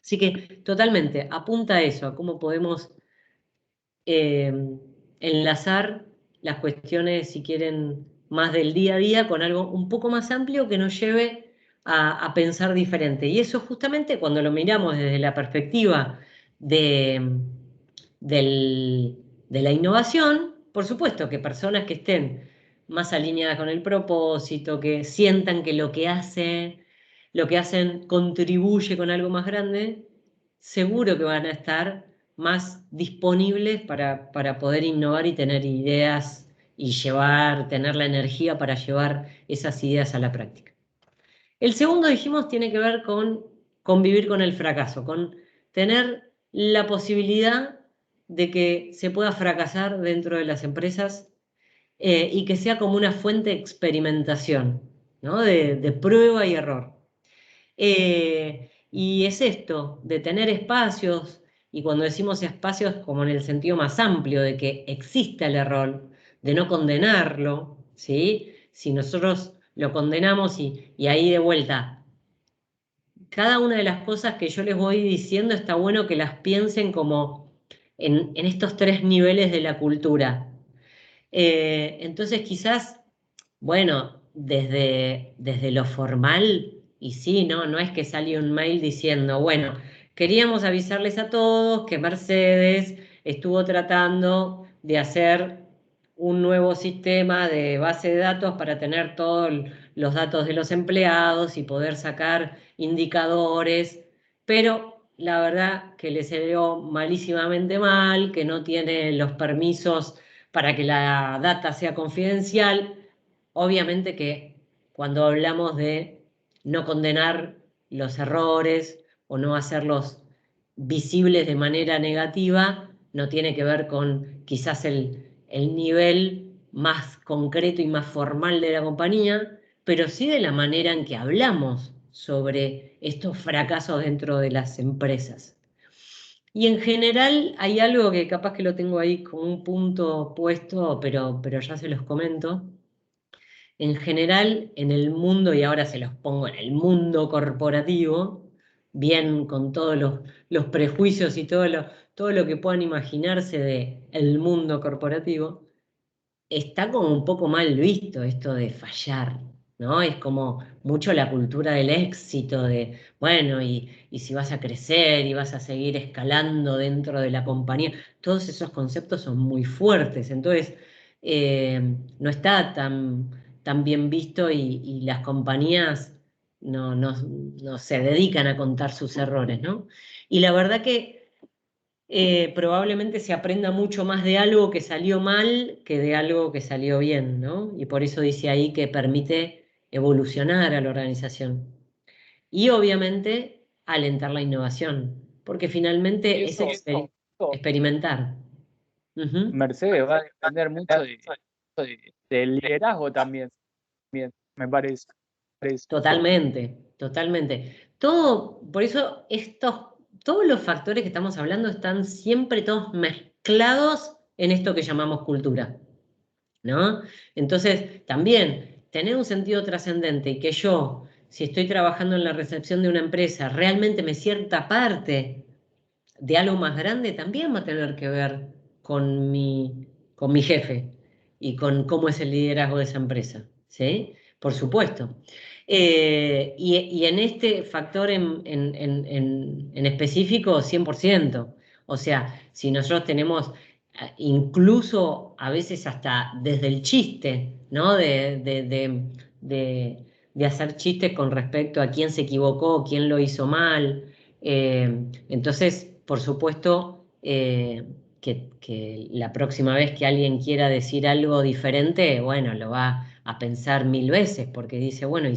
S1: Así que totalmente, apunta a eso, a cómo podemos enlazar las cuestiones, si quieren, más del día a día con algo un poco más amplio que nos lleve a pensar diferente. Y eso justamente cuando lo miramos desde la perspectiva de, de la innovación, por supuesto que personas que estén más alineadas con el propósito, que sientan que lo que hacen contribuye con algo más grande, seguro que van a estar más disponibles para poder innovar y tener ideas y tener la energía para llevar esas ideas a la práctica. El segundo, dijimos, tiene que ver con convivir con el fracaso, con tener la posibilidad de que se pueda fracasar dentro de las empresas y que sea como una fuente de experimentación, ¿no? De prueba y error. Y es esto, de tener espacios, y cuando decimos espacios como en el sentido más amplio, de que exista el error, de no condenarlo, ¿sí? Si nosotros lo condenamos y ahí de vuelta, cada una de las cosas que yo les voy diciendo está bueno que las piensen como en estos 3 niveles de la cultura. Entonces quizás, bueno, desde lo formal, y sí, no es que salió un mail diciendo, bueno, queríamos avisarles a todos que Mercedes estuvo tratando de hacer un nuevo sistema de base de datos para tener todos los datos de los empleados y poder sacar indicadores, pero la verdad que le salió malísimamente mal, que no tiene los permisos para que la data sea confidencial. Obviamente que cuando hablamos de no condenar los errores o no hacerlos visibles de manera negativa, no tiene que ver con quizás el nivel más concreto y más formal de la compañía, pero sí de la manera en que hablamos sobre estos fracasos dentro de las empresas. Y en general hay algo que capaz que lo tengo ahí como un punto puesto, pero ya se los comento. En general, en el mundo, y ahora se los pongo en el mundo corporativo, bien con todos los prejuicios y todo lo que puedan imaginarse del mundo corporativo, está como un poco mal visto esto de fallar, ¿no? Es como mucho la cultura del éxito, de, bueno, y si vas a crecer y vas a seguir escalando dentro de la compañía, todos esos conceptos son muy fuertes, entonces no está tan bien visto y las compañías no se dedican a contar sus errores, ¿no? Y la verdad que probablemente se aprenda mucho más de algo que salió mal que de algo que salió bien, ¿no? Y por eso dice ahí que permite evolucionar a la organización. Y obviamente alentar la innovación, porque finalmente es experimentar.
S2: Mercedes va a depender mucho del liderazgo también, me parece.
S1: Totalmente, totalmente. Todo, por eso todos los factores que estamos hablando están siempre todos mezclados en esto que llamamos cultura, ¿no? Entonces, también tener un sentido trascendente y que yo, si estoy trabajando en la recepción de una empresa, realmente me sienta parte de algo más grande, también va a tener que ver con mi jefe y con cómo es el liderazgo de esa empresa, ¿sí? Por supuesto. Y en este factor en específico, 100%. O sea, si nosotros tenemos incluso a veces hasta desde el chiste, ¿no? De hacer chistes con respecto a quién se equivocó, quién lo hizo mal. Entonces, por supuesto, que la próxima vez que alguien quiera decir algo diferente, bueno, lo va a pensar 1000 veces, porque dice, bueno,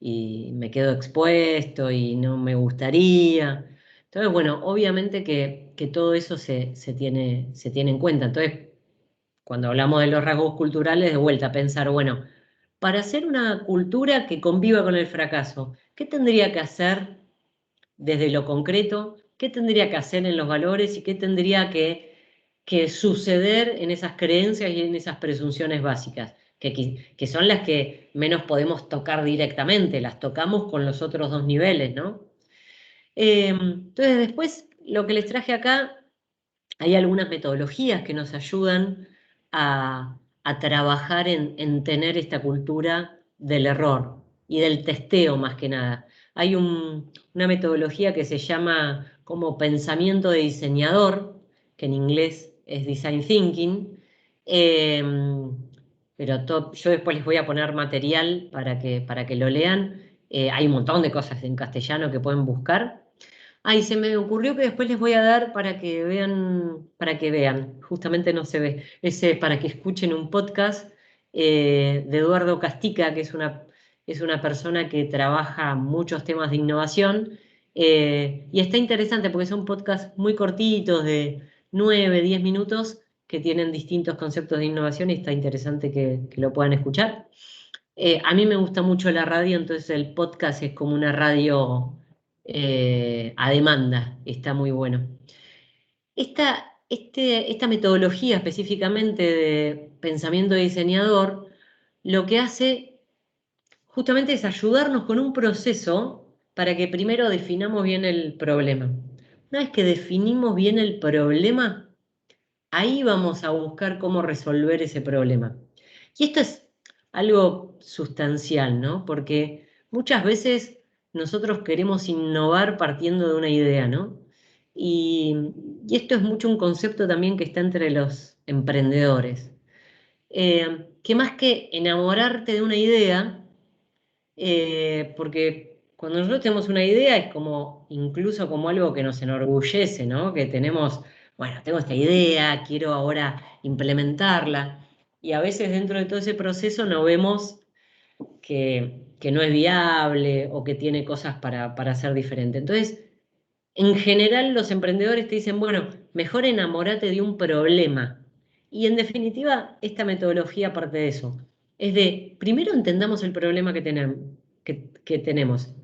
S1: y me quedo expuesto y no me gustaría. Entonces, bueno, obviamente que todo eso se tiene en cuenta. Entonces, cuando hablamos de los rasgos culturales, de vuelta a pensar, bueno, para hacer una cultura que conviva con el fracaso, ¿qué tendría que hacer desde lo concreto? ¿Qué tendría que hacer en los valores y qué tendría que suceder en esas creencias y en esas presunciones básicas? Que son las que menos podemos tocar directamente, las tocamos con los otros dos niveles, ¿no? Entonces, después, lo que les traje acá, hay algunas metodologías que nos ayudan a trabajar en tener esta cultura del error y del testeo más que nada. Hay una metodología que se llama como pensamiento de diseñador, que en inglés es design thinking, pero yo después les voy a poner material para que lo lean. Hay un montón de cosas en castellano que pueden buscar. Ay, se me ocurrió que después les voy a dar para que vean, justamente no se ve, para que escuchen un podcast de Eduardo Castica, que es una persona que trabaja muchos temas de innovación, y está interesante porque son podcasts muy cortitos, de 9, 10 minutos, que tienen distintos conceptos de innovación y está interesante que lo puedan escuchar. A mí me gusta mucho la radio, entonces el podcast es como una radio a demanda, está muy bueno. Esta metodología específicamente de pensamiento diseñador, lo que hace justamente es ayudarnos con un proceso para que primero definamos bien el problema. Una vez que definimos bien el problema, ahí vamos a buscar cómo resolver ese problema. Y esto es algo sustancial, ¿no? Porque muchas veces nosotros queremos innovar partiendo de una idea, ¿no? Y esto es mucho un concepto también que está entre los emprendedores. Que más que enamorarte de una idea, porque cuando nosotros tenemos una idea es como, incluso como algo que nos enorgullece, ¿no? Que tenemos, bueno, tengo esta idea, quiero ahora implementarla, y a veces dentro de todo ese proceso no vemos que no es viable o que tiene cosas para hacer diferente. Entonces, en general los emprendedores te dicen, bueno, mejor enamórate de un problema. Y en definitiva, esta metodología parte de eso. Es de, primero entendamos el problema que tenemos,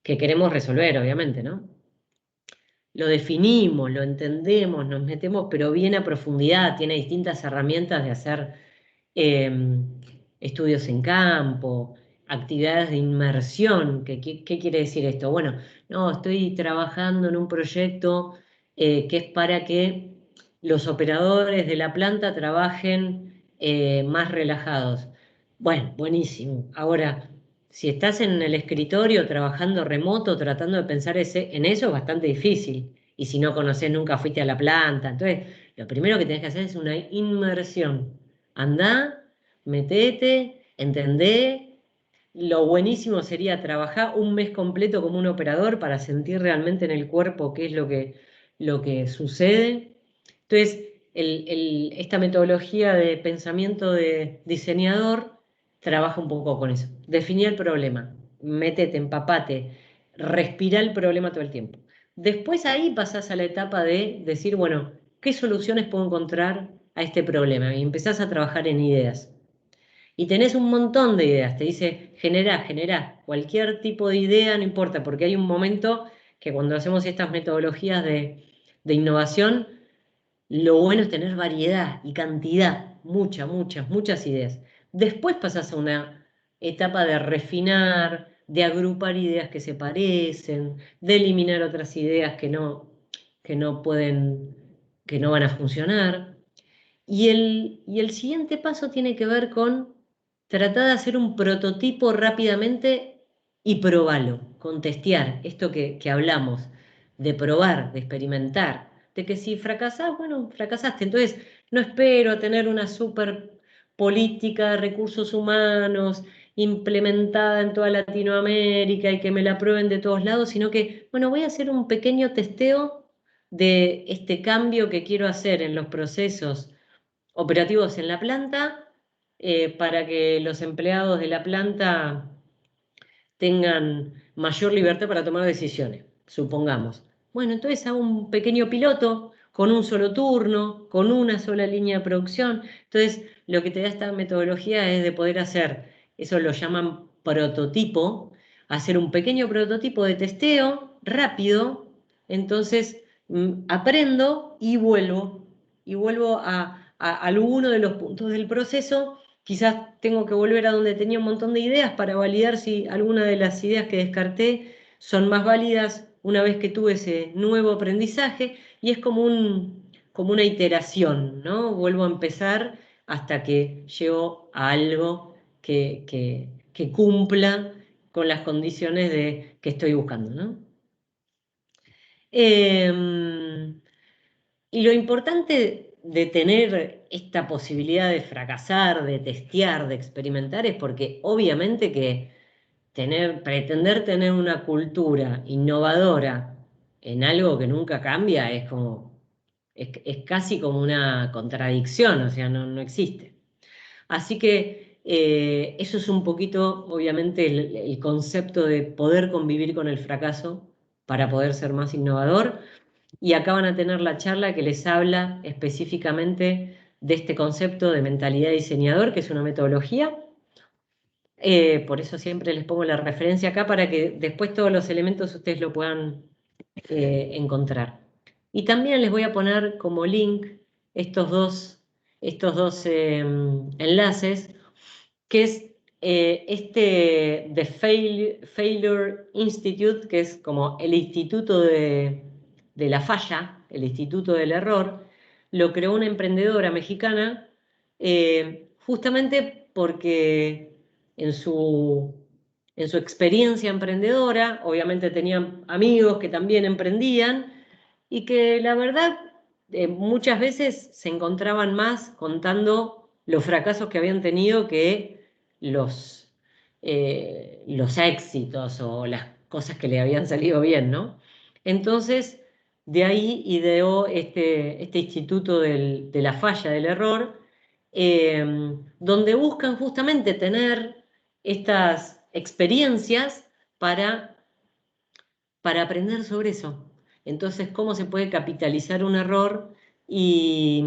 S1: que queremos resolver, obviamente, ¿no? Lo definimos, lo entendemos, nos metemos, pero bien a profundidad, tiene distintas herramientas de hacer estudios en campo, actividades de inmersión. ¿Qué quiere decir esto? Bueno, no, estoy trabajando en un proyecto que es para que los operadores de la planta trabajen más relajados. Bueno, buenísimo. Ahora, si estás en el escritorio trabajando remoto, tratando de pensar en eso, es bastante difícil. Y si no conoces, nunca fuiste a la planta. Entonces, lo primero que tenés que hacer es una inmersión. Andá, metete, entendé. Lo buenísimo sería trabajar un mes completo como un operador para sentir realmente en el cuerpo qué es lo que sucede. Entonces, esta metodología de pensamiento de diseñador trabaja un poco con eso. Definir el problema, métete, empapate, respira el problema todo el tiempo. Después ahí pasás a la etapa de decir, bueno, ¿qué soluciones puedo encontrar a este problema? Y empezás a trabajar en ideas. Y tenés un montón de ideas, te dice, generá, cualquier tipo de idea, no importa, porque hay un momento que cuando hacemos estas metodologías de innovación, lo bueno es tener variedad y cantidad, muchas ideas. Después pasas a una etapa de refinar, de agrupar ideas que se parecen, de eliminar otras ideas que no pueden, que no van a funcionar. Y el siguiente paso tiene que ver con tratar de hacer un prototipo rápidamente y probarlo, con testear, esto que hablamos, de probar, de experimentar, de que si fracasás, bueno, fracasaste. Entonces, no espero a tener una super política de recursos humanos implementada en toda Latinoamérica y que me la aprueben de todos lados, sino que, bueno, voy a hacer un pequeño testeo de este cambio que quiero hacer en los procesos operativos en la planta, para que los empleados de la planta tengan mayor libertad para tomar decisiones, supongamos. Bueno, entonces hago un pequeño piloto con un solo turno, con una sola línea de producción. Entonces, lo que te da esta metodología es de poder hacer, eso lo llaman prototipo, hacer un pequeño prototipo de testeo rápido. Entonces, aprendo y vuelvo a alguno de los puntos del proceso. Quizás tengo que volver a donde tenía un montón de ideas para validar si alguna de las ideas que descarté son más válidas una vez que tuve ese nuevo aprendizaje, y es como una iteración, ¿no? Vuelvo a empezar hasta que llego a algo que cumpla con las condiciones que estoy buscando, ¿no? Y lo importante de tener esta posibilidad de fracasar, de testear, de experimentar, es porque obviamente que pretender tener una cultura innovadora en algo que nunca cambia es casi como una contradicción, o sea, no existe. Así que eso es un poquito, obviamente, el concepto de poder convivir con el fracaso para poder ser más innovador. Y acá van a tener la charla que les habla específicamente de este concepto de mentalidad diseñador, que es una metodología. Por eso siempre les pongo la referencia acá para que después todos los elementos ustedes lo puedan encontrar. Y también les voy a poner como link estos dos enlaces, que es The Failure Institute, que es como el instituto de la falla, el instituto del error. Lo creó una emprendedora mexicana, justamente porque en su experiencia emprendedora, obviamente tenían amigos que también emprendían, y que la verdad muchas veces se encontraban más contando los fracasos que habían tenido que los éxitos o las cosas que le habían salido bien, ¿no? Entonces, de ahí ideó este instituto de la falla, del error, donde buscan justamente tener estas experiencias para aprender sobre eso. Entonces, ¿cómo se puede capitalizar un error y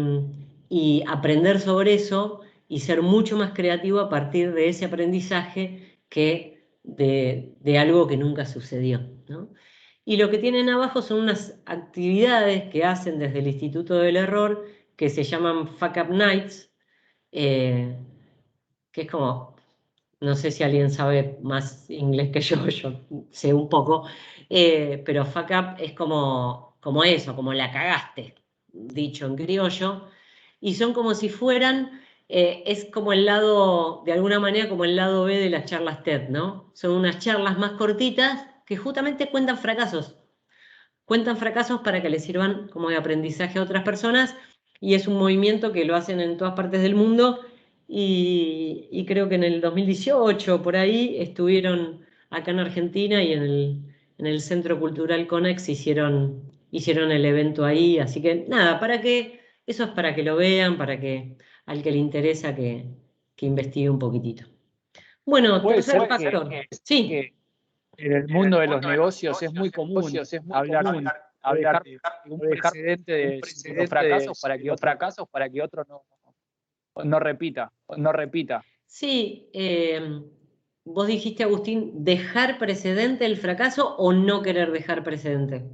S1: aprender sobre eso y ser mucho más creativo a partir de ese aprendizaje que de algo que nunca sucedió, ¿no? Y lo que tienen abajo son unas actividades que hacen desde el Instituto del Error, que se llaman Fuck Up Nights, que es como, no sé si alguien sabe más inglés que yo sé un poco, pero fuck up es como eso, como la cagaste, dicho en criollo, y son como si fueran, es como el lado, de alguna manera, como el lado B de las charlas TED, ¿no? Son unas charlas más cortitas que justamente cuentan fracasos para que les sirvan como de aprendizaje a otras personas, y es un movimiento que lo hacen en todas partes del mundo. Y creo que en el 2018, por ahí, estuvieron acá en Argentina y en el Centro Cultural Conex hicieron el evento ahí. Así que nada, eso es para que lo vean, para que al que le interesa que investigue un poquitamente. Bueno,
S2: Puede
S1: tercer
S2: ser
S1: factor. Sí.
S2: que en el mundo de los negocios es muy común hablar o dejar un precedente de los fracasos para que otro no repita.
S1: Sí, vos dijiste, Agustín, dejar precedente el fracaso o no querer dejar precedente.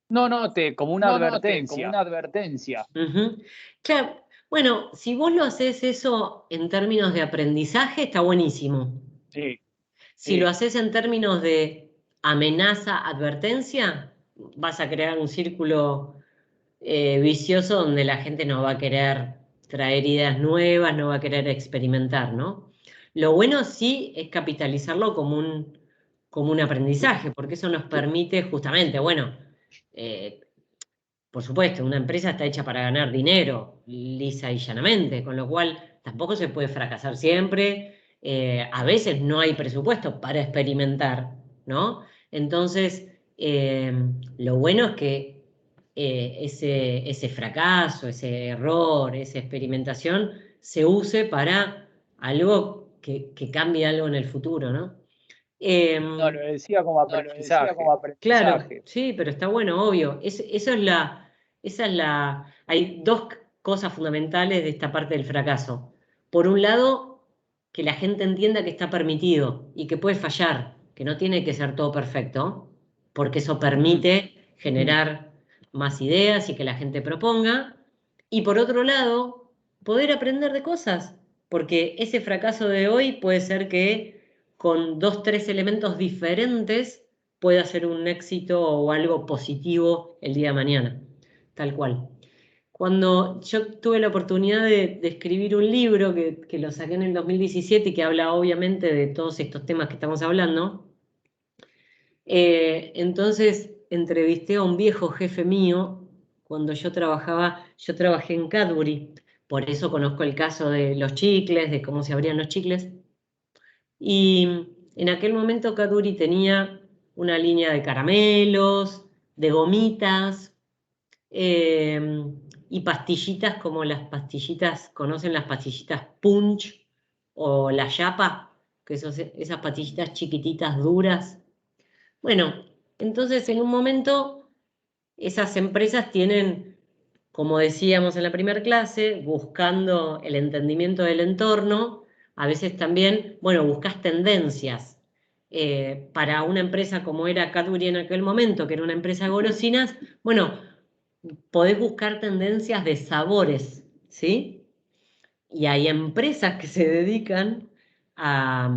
S2: No, como una advertencia.
S1: Ujú. Claro, bueno, si vos lo haces eso en términos de aprendizaje, está buenísimo.
S2: Sí.
S1: Si lo haces en términos de amenaza, advertencia, vas a crear un círculo vicioso donde la gente no va a querer traer ideas nuevas, no va a querer experimentar, ¿no? Lo bueno sí es capitalizarlo como un aprendizaje, porque eso nos permite justamente, bueno, por supuesto, una empresa está hecha para ganar dinero, lisa y llanamente, con lo cual tampoco se puede fracasar siempre. A veces no hay presupuesto para experimentar, ¿no? Entonces, lo bueno es que ese fracaso, ese error, esa experimentación se use para algo que cambie algo en el futuro, ¿no?
S2: No, lo decía como aprendizaje.
S1: Claro, sí, pero está bueno, obvio. Hay dos cosas fundamentales de esta parte del fracaso. Por un lado, que la gente entienda que está permitido y que puede fallar, que no tiene que ser todo perfecto, porque eso permite generar más ideas y que la gente proponga. Y por otro lado, poder aprender de cosas, porque ese fracaso de hoy puede ser que con 2, 3 elementos diferentes pueda ser un éxito o algo positivo el día de mañana, tal cual. Cuando yo tuve la oportunidad de escribir un libro que lo saqué en el 2017 y que habla obviamente de todos estos temas que estamos hablando, entonces entrevisté a un viejo jefe mío cuando yo trabajé en Cadbury, por eso conozco el caso de los chicles, de cómo se abrían los chicles. Y en aquel momento Cadbury tenía una línea de caramelos, de gomitas y pastillitas como las pastillitas, ¿conocen las pastillitas Punch o la Yapa? Que son esas pastillitas chiquititas duras. Bueno, entonces en un momento esas empresas tienen, como decíamos en la primera clase, buscando el entendimiento del entorno, a veces también, bueno, buscas tendencias. Para una empresa como era Cadbury en aquel momento, que era una empresa de golosinas, bueno, podés buscar tendencias de sabores, ¿sí? Y hay empresas que se dedican a,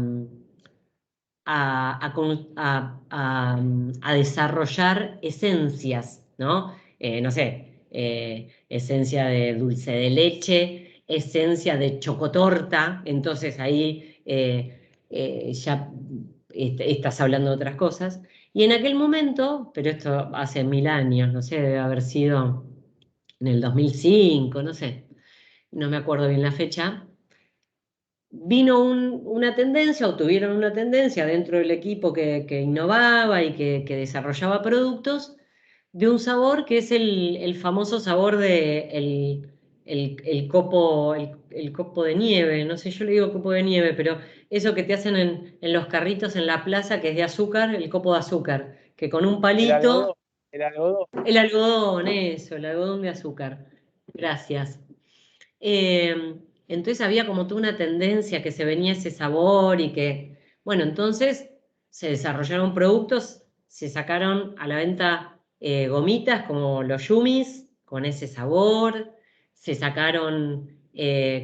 S1: a desarrollar esencias, ¿no? No sé, esencia de dulce de leche, esencia de chocotorta, entonces ahí ya estás hablando de otras cosas. Y en aquel momento, pero esto hace 1000 años, no sé, debe haber sido en el 2005, no sé, no me acuerdo bien la fecha, vino una tendencia o tuvieron una tendencia dentro del equipo que innovaba y que desarrollaba productos de un sabor que es el famoso sabor de el copo de nieve, no sé, yo le digo copo de nieve, pero eso que te hacen en los carritos en la plaza que es de azúcar, el copo de azúcar, que con un palito...
S2: El algodón.
S1: El algodón, eso, el algodón de azúcar. Gracias. Entonces había como toda una tendencia que se venía ese sabor y que, bueno, entonces se desarrollaron productos, se sacaron a la venta gomitas como los yumis con ese sabor, se sacaron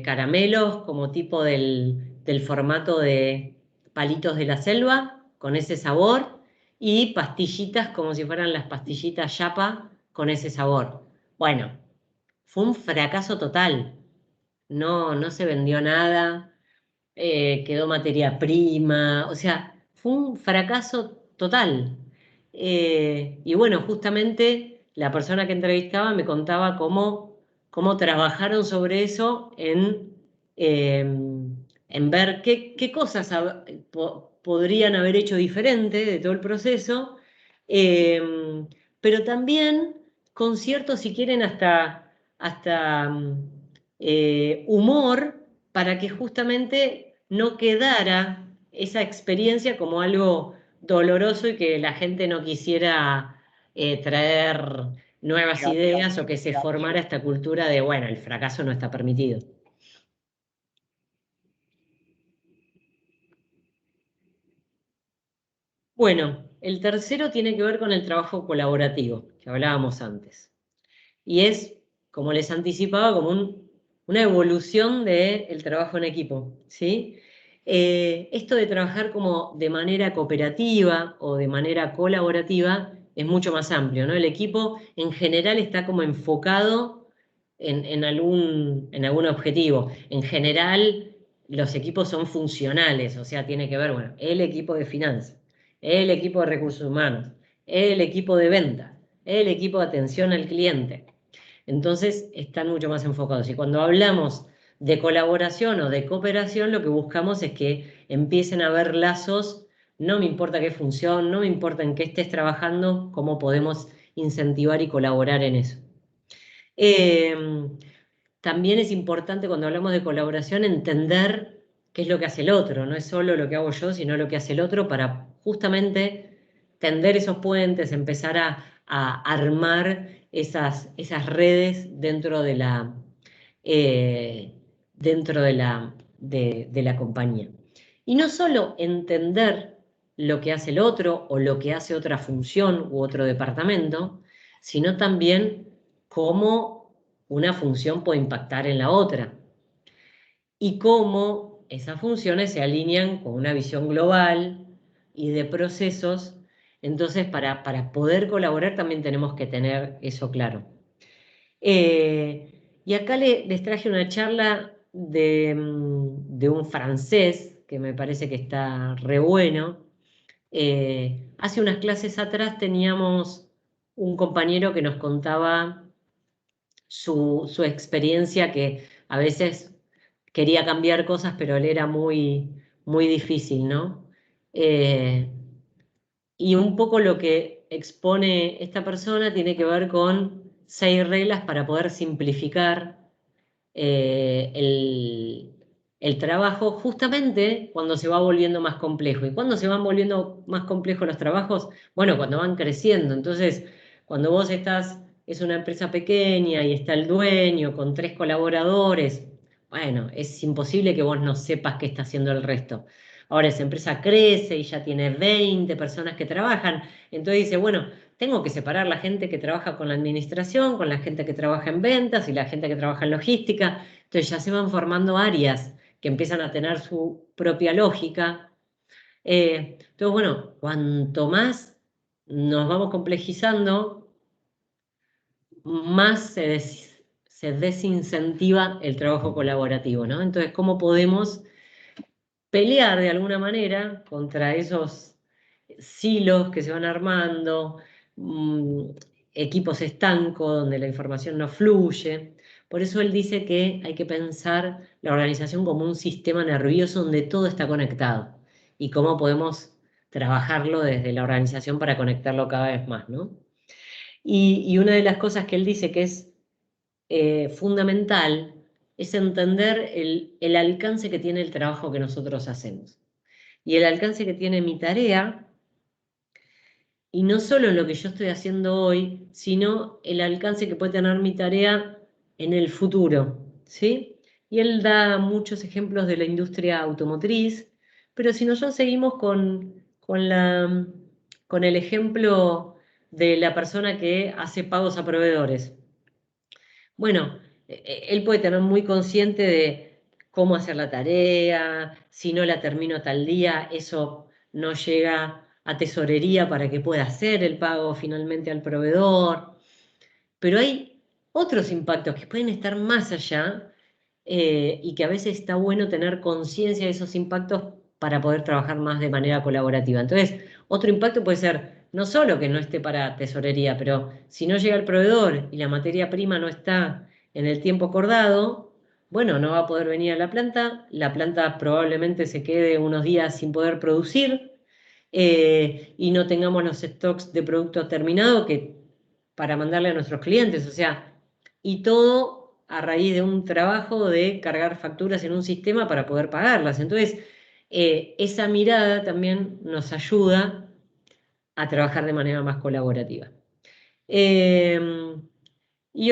S1: caramelos como tipo del formato de palitos de la selva con ese sabor y pastillitas como si fueran las pastillitas Yapa con ese sabor. Bueno, fue un fracaso total. No se vendió nada, quedó materia prima, o sea, fue un fracaso total. Y bueno, justamente la persona que entrevistaba me contaba cómo trabajaron sobre eso en ver qué cosas podrían haber hecho diferente de todo el proceso, pero también con cierto, si quieren, hasta humor para que justamente no quedara esa experiencia como algo doloroso y que la gente no quisiera traer nuevas ideas o que se formara esta cultura de, bueno, el fracaso no está permitido. Bueno, el tercero tiene que ver con el trabajo colaborativo, que hablábamos antes. Y es, como les anticipaba, como una evolución del trabajo en equipo, ¿sí? Esto de trabajar como de manera cooperativa o de manera colaborativa es mucho más amplio, ¿no? El equipo en general está como enfocado en algún objetivo. En general, los equipos son funcionales, o sea, tiene que ver, bueno, el equipo de finanzas, el equipo de recursos humanos, el equipo de ventas, el equipo de atención al cliente. Entonces están mucho más enfocados. Y cuando hablamos de colaboración o de cooperación, lo que buscamos es que empiecen a haber lazos, no me importa qué función, no me importa en qué estés trabajando, cómo podemos incentivar y colaborar en eso. También es importante cuando hablamos de colaboración entender qué es lo que hace el otro, no es solo lo que hago yo, sino lo que hace el otro para justamente tender esos puentes, empezar a armar esas redes dentro de la, de la compañía. Y no solo entender lo que hace el otro o lo que hace otra función u otro departamento, sino también cómo una función puede impactar en la otra y cómo esas funciones se alinean con una visión global y de procesos. Entonces, para poder colaborar también tenemos que tener eso claro. Y acá les traje una charla de un francés que me parece que está re bueno. Hace unas clases atrás teníamos un compañero que nos contaba su experiencia, que a veces quería cambiar cosas, pero le era muy, muy difícil, ¿no? Y un poco lo que expone esta persona tiene que ver con 6 reglas para poder simplificar el trabajo, justamente cuando se va volviendo más complejo. ¿Y cuando se van volviendo más complejos los trabajos? Bueno, cuando van creciendo. Entonces, cuando vos es una empresa pequeña y está el dueño con 3 colaboradores, bueno, es imposible que vos no sepas qué está haciendo el resto. Ahora esa empresa crece y ya tiene 20 personas que trabajan, entonces dice, bueno, tengo que separar la gente que trabaja con la administración, con la gente que trabaja en ventas y la gente que trabaja en logística. Entonces ya se van formando áreas que empiezan a tener su propia lógica. Entonces, bueno, cuanto más nos vamos complejizando, más se desincentiva el trabajo colaborativo, ¿no? Entonces, ¿cómo podemos pelear de alguna manera contra esos silos que se van armando, equipos estancos donde la información no fluye? Por eso él dice que hay que pensar la organización como un sistema nervioso donde todo está conectado y cómo podemos trabajarlo desde la organización para conectarlo cada vez más, ¿no? Y una de las cosas que él dice que es fundamental es entender el alcance que tiene el trabajo que nosotros hacemos y el alcance que tiene mi tarea, y no solo en lo que yo estoy haciendo hoy, sino el alcance que puede tener mi tarea en el futuro, ¿sí? Y él da muchos ejemplos de la industria automotriz, pero si nosotros seguimos con el ejemplo de la persona que hace pagos a proveedores. Bueno, él puede tener muy consciente de cómo hacer la tarea, si no la termino tal día, eso no llega a tesorería para que pueda hacer el pago finalmente al proveedor. Pero hay otros impactos que pueden estar más allá y que a veces está bueno tener conciencia de esos impactos para poder trabajar más de manera colaborativa. Entonces, otro impacto puede ser no solo que no esté para tesorería, pero si no llega el proveedor y la materia prima no está en el tiempo acordado, bueno, no va a poder venir a la planta probablemente se quede unos días sin poder producir y no tengamos los stocks de productos terminados para mandarle a nuestros clientes, o sea, y todo a raíz de un trabajo de cargar facturas en un sistema para poder pagarlas. Entonces, esa mirada también nos ayuda a trabajar de manera más colaborativa. Y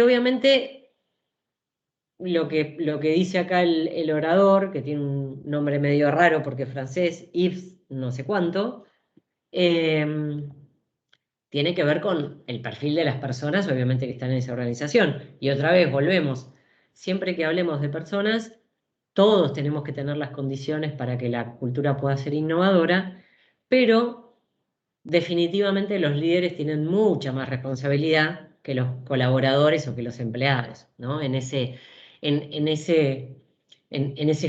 S1: obviamente lo que dice acá el orador, que tiene un nombre medio raro porque es francés, Yves no sé cuánto, tiene que ver con el perfil de las personas, obviamente, que están en esa organización. Y otra vez, volvemos, siempre que hablemos de personas, todos tenemos que tener las condiciones para que la cultura pueda ser innovadora, pero definitivamente los líderes tienen mucha más responsabilidad que los colaboradores o que los empleados, ¿no? En ese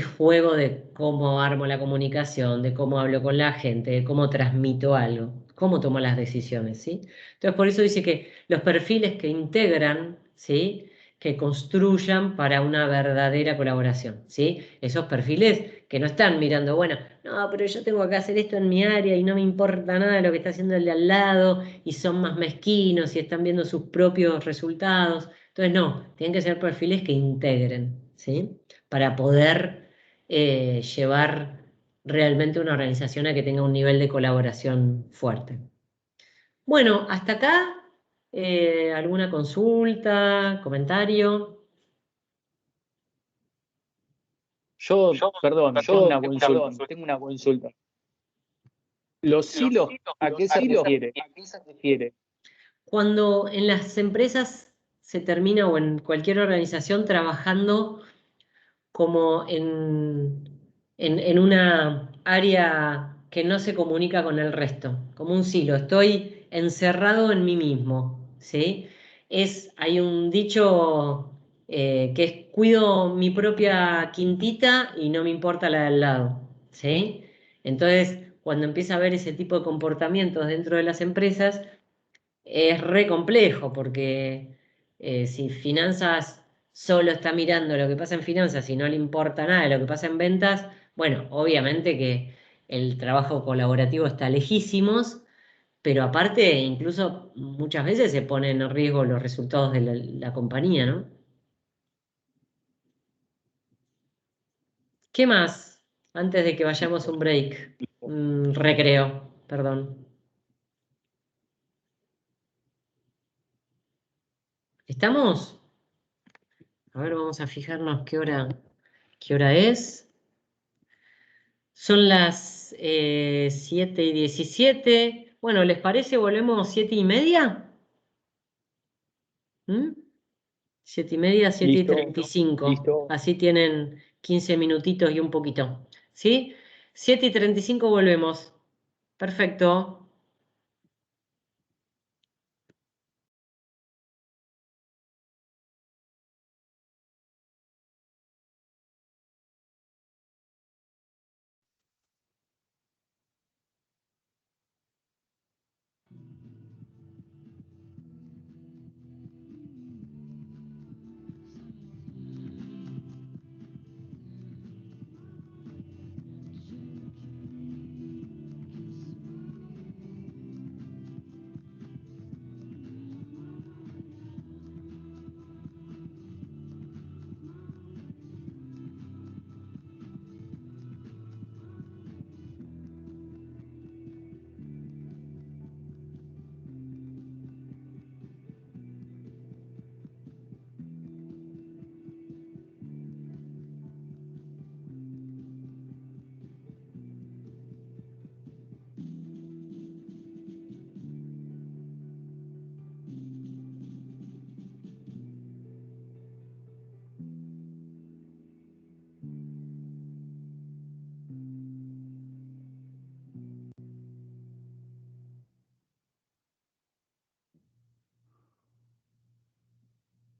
S1: juego de cómo armo la comunicación, de cómo hablo con la gente, de cómo transmito algo. cómo toma las decisiones, ¿sí? Entonces, por eso dice que los perfiles que integran, ¿sí? Que construyan para una verdadera colaboración, ¿sí? Esos perfiles que no están mirando, bueno, no, pero yo tengo que hacer esto en mi área y no me importa nada lo que está haciendo el de al lado y son más mezquinos y están viendo sus propios resultados. Entonces, no, tienen que ser perfiles que integren, ¿sí? Para poder llevar realmente una organización a que tenga un nivel de colaboración fuerte. Bueno, hasta acá, ¿alguna consulta, comentario?
S2: Perdón, tengo una consulta. ¿Los silos a qué se refiere?
S1: Cuando en las empresas se termina o en cualquier organización trabajando como en una área que no se comunica con el resto, como un silo, estoy encerrado en mí mismo, ¿sí? Hay un dicho que es cuido mi propia quintita y no me importa la de al lado, ¿sí? Entonces, cuando empieza a haber ese tipo de comportamientos dentro de las empresas, es re complejo porque si finanzas solo está mirando lo que pasa en finanzas y no le importa nada de lo que pasa en ventas, bueno, obviamente que el trabajo colaborativo está lejísimos, pero aparte incluso muchas veces se ponen en riesgo los resultados de la compañía, ¿no? ¿Qué más? Antes de que vayamos a un break, recreo, perdón. ¿Estamos? A ver, vamos a fijarnos qué hora es. Son las 7:17. Bueno, ¿les parece? ¿Volvemos 7:30? ¿Mm? 7:30, 7:35.
S2: Listo.
S1: Así tienen 15 minutitos y un poquito. ¿Sí? 7:35 volvemos. Perfecto.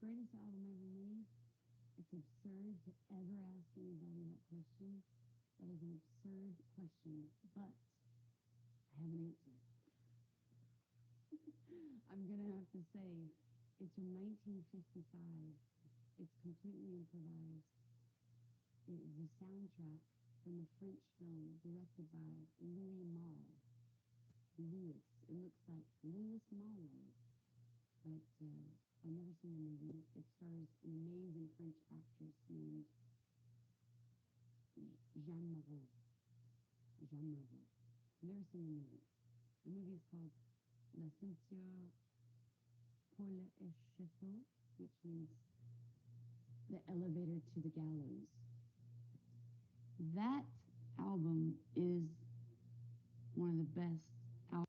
S4: Greatest album ever made. It's absurd to ever ask anybody that question. That is an absurd question, but I have an answer. I'm gonna have to say it's from 1955. It's completely improvised. It is the soundtrack from a French film directed by Louis Malle. Louis. It looks like Louis Malle, but I've never seen the movie. It stars an amazing French actress named Jeanne Moreau. Jeanne Moreau. I've never seen the movie. The movie is called L'Ascenseur pour l'échafaud, which means the elevator to the gallows. That album is one of the best albums.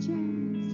S4: chance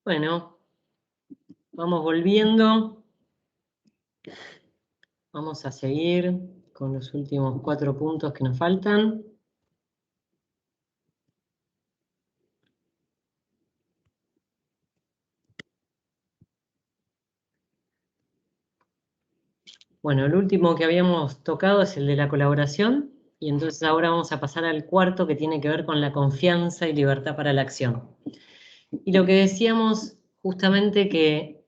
S1: Bueno, vamos volviendo. Vamos a seguir con los últimos 4 puntos que nos faltan. Bueno, el último que habíamos tocado es el de la colaboración, y entonces ahora vamos a pasar al cuarto, que tiene que ver con la confianza y libertad para la acción. Y lo que decíamos justamente que,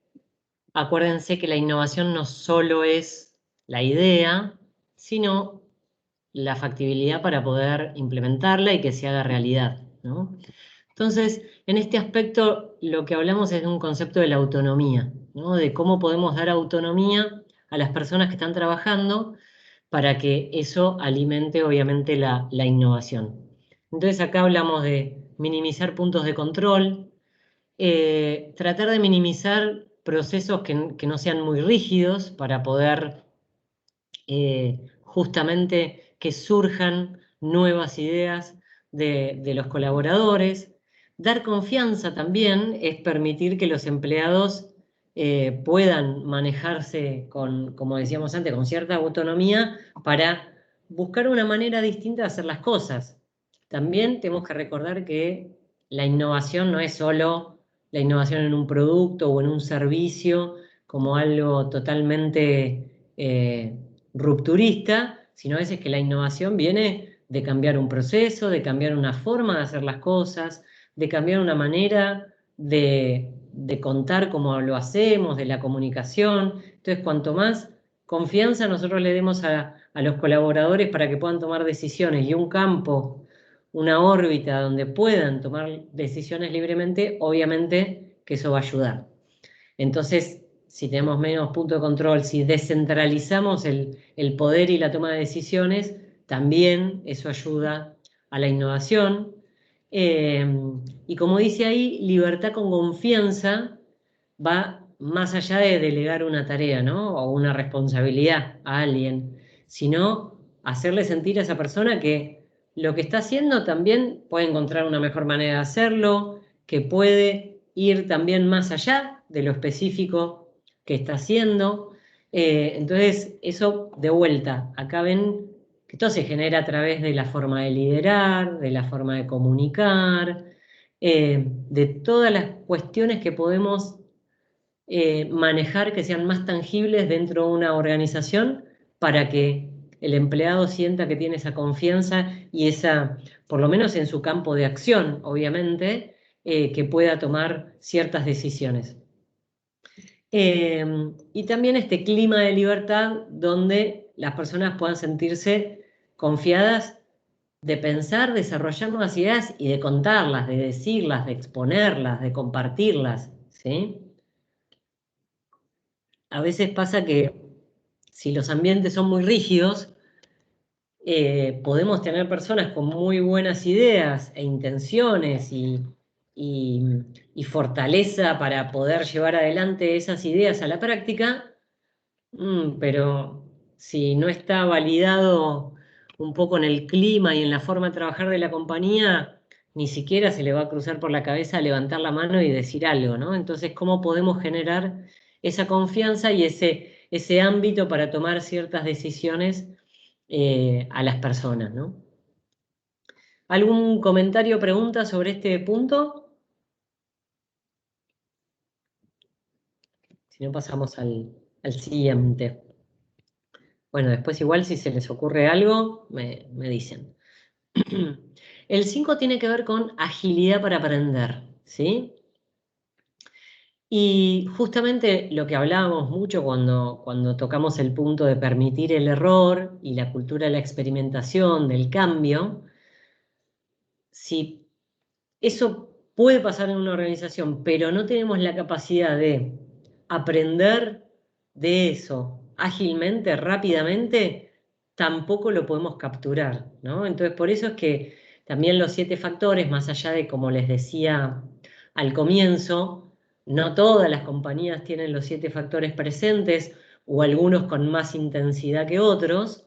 S1: acuérdense que la innovación no solo es la idea, sino la factibilidad para poder implementarla y que se haga realidad, ¿no? Entonces, en este aspecto lo que hablamos es de un concepto de la autonomía, ¿no? De cómo podemos dar autonomía a las personas que están trabajando para que eso alimente obviamente la innovación. Entonces acá hablamos de minimizar puntos de control, tratar de minimizar procesos que no sean muy rígidos para poder justamente que surjan nuevas ideas de los colaboradores. Dar confianza también es permitir que los empleados puedan manejarse con, como decíamos antes, con cierta autonomía para buscar una manera distinta de hacer las cosas. También tenemos que recordar que la innovación no es solo la innovación en un producto o en un servicio como algo totalmente rupturista, sino a veces que la innovación viene de cambiar un proceso, de cambiar una forma de hacer las cosas, de cambiar una manera de contar cómo lo hacemos, de la comunicación. Entonces, cuanto más confianza nosotros le demos a los colaboradores para que puedan tomar decisiones y un campo, una órbita donde puedan tomar decisiones libremente, obviamente que eso va a ayudar. Entonces, si tenemos menos punto de control, si descentralizamos el poder y la toma de decisiones, también eso ayuda a la innovación. Y como dice ahí, libertad con confianza va más allá de delegar una tarea, ¿no? O una responsabilidad a alguien, sino hacerle sentir a esa persona que lo que está haciendo también puede encontrar una mejor manera de hacerlo, que puede ir también más allá de lo específico que está haciendo. Entonces, eso de vuelta, acá ven que todo se genera a través de la forma de liderar, de la forma de comunicar, de todas las cuestiones que podemos manejar que sean más tangibles dentro de una organización para que el empleado sienta que tiene esa confianza y esa, por lo menos en su campo de acción, obviamente, que pueda tomar ciertas decisiones. Y también este clima de libertad donde las personas puedan sentirse confiadas de pensar, desarrollar nuevas ideas y de contarlas, de decirlas, de exponerlas, de compartirlas, ¿sí? A veces pasa que si los ambientes son muy rígidos, podemos tener personas con muy buenas ideas e intenciones y fortaleza para poder llevar adelante esas ideas a la práctica, pero si no está validado un poco en el clima y en la forma de trabajar de la compañía, ni siquiera se le va a cruzar por la cabeza levantar la mano y decir algo, ¿no? Entonces, ¿cómo podemos generar esa confianza y ese ámbito para tomar ciertas decisiones a las personas, ¿no? ¿Algún comentario o pregunta sobre este punto? Si no, pasamos al siguiente. Bueno, después igual si se les ocurre algo, me dicen. El 5 tiene que ver con agilidad para aprender, ¿sí? Y justamente lo que hablábamos mucho cuando tocamos el punto de permitir el error y la cultura de la experimentación, del cambio, si eso puede pasar en una organización, pero no tenemos la capacidad de aprender de eso ágilmente, rápidamente, tampoco lo podemos capturar, ¿no? Entonces, por eso es que también los 7 factores, más allá de, como les decía al comienzo, no todas las compañías tienen los 7 factores presentes, o algunos con más intensidad que otros,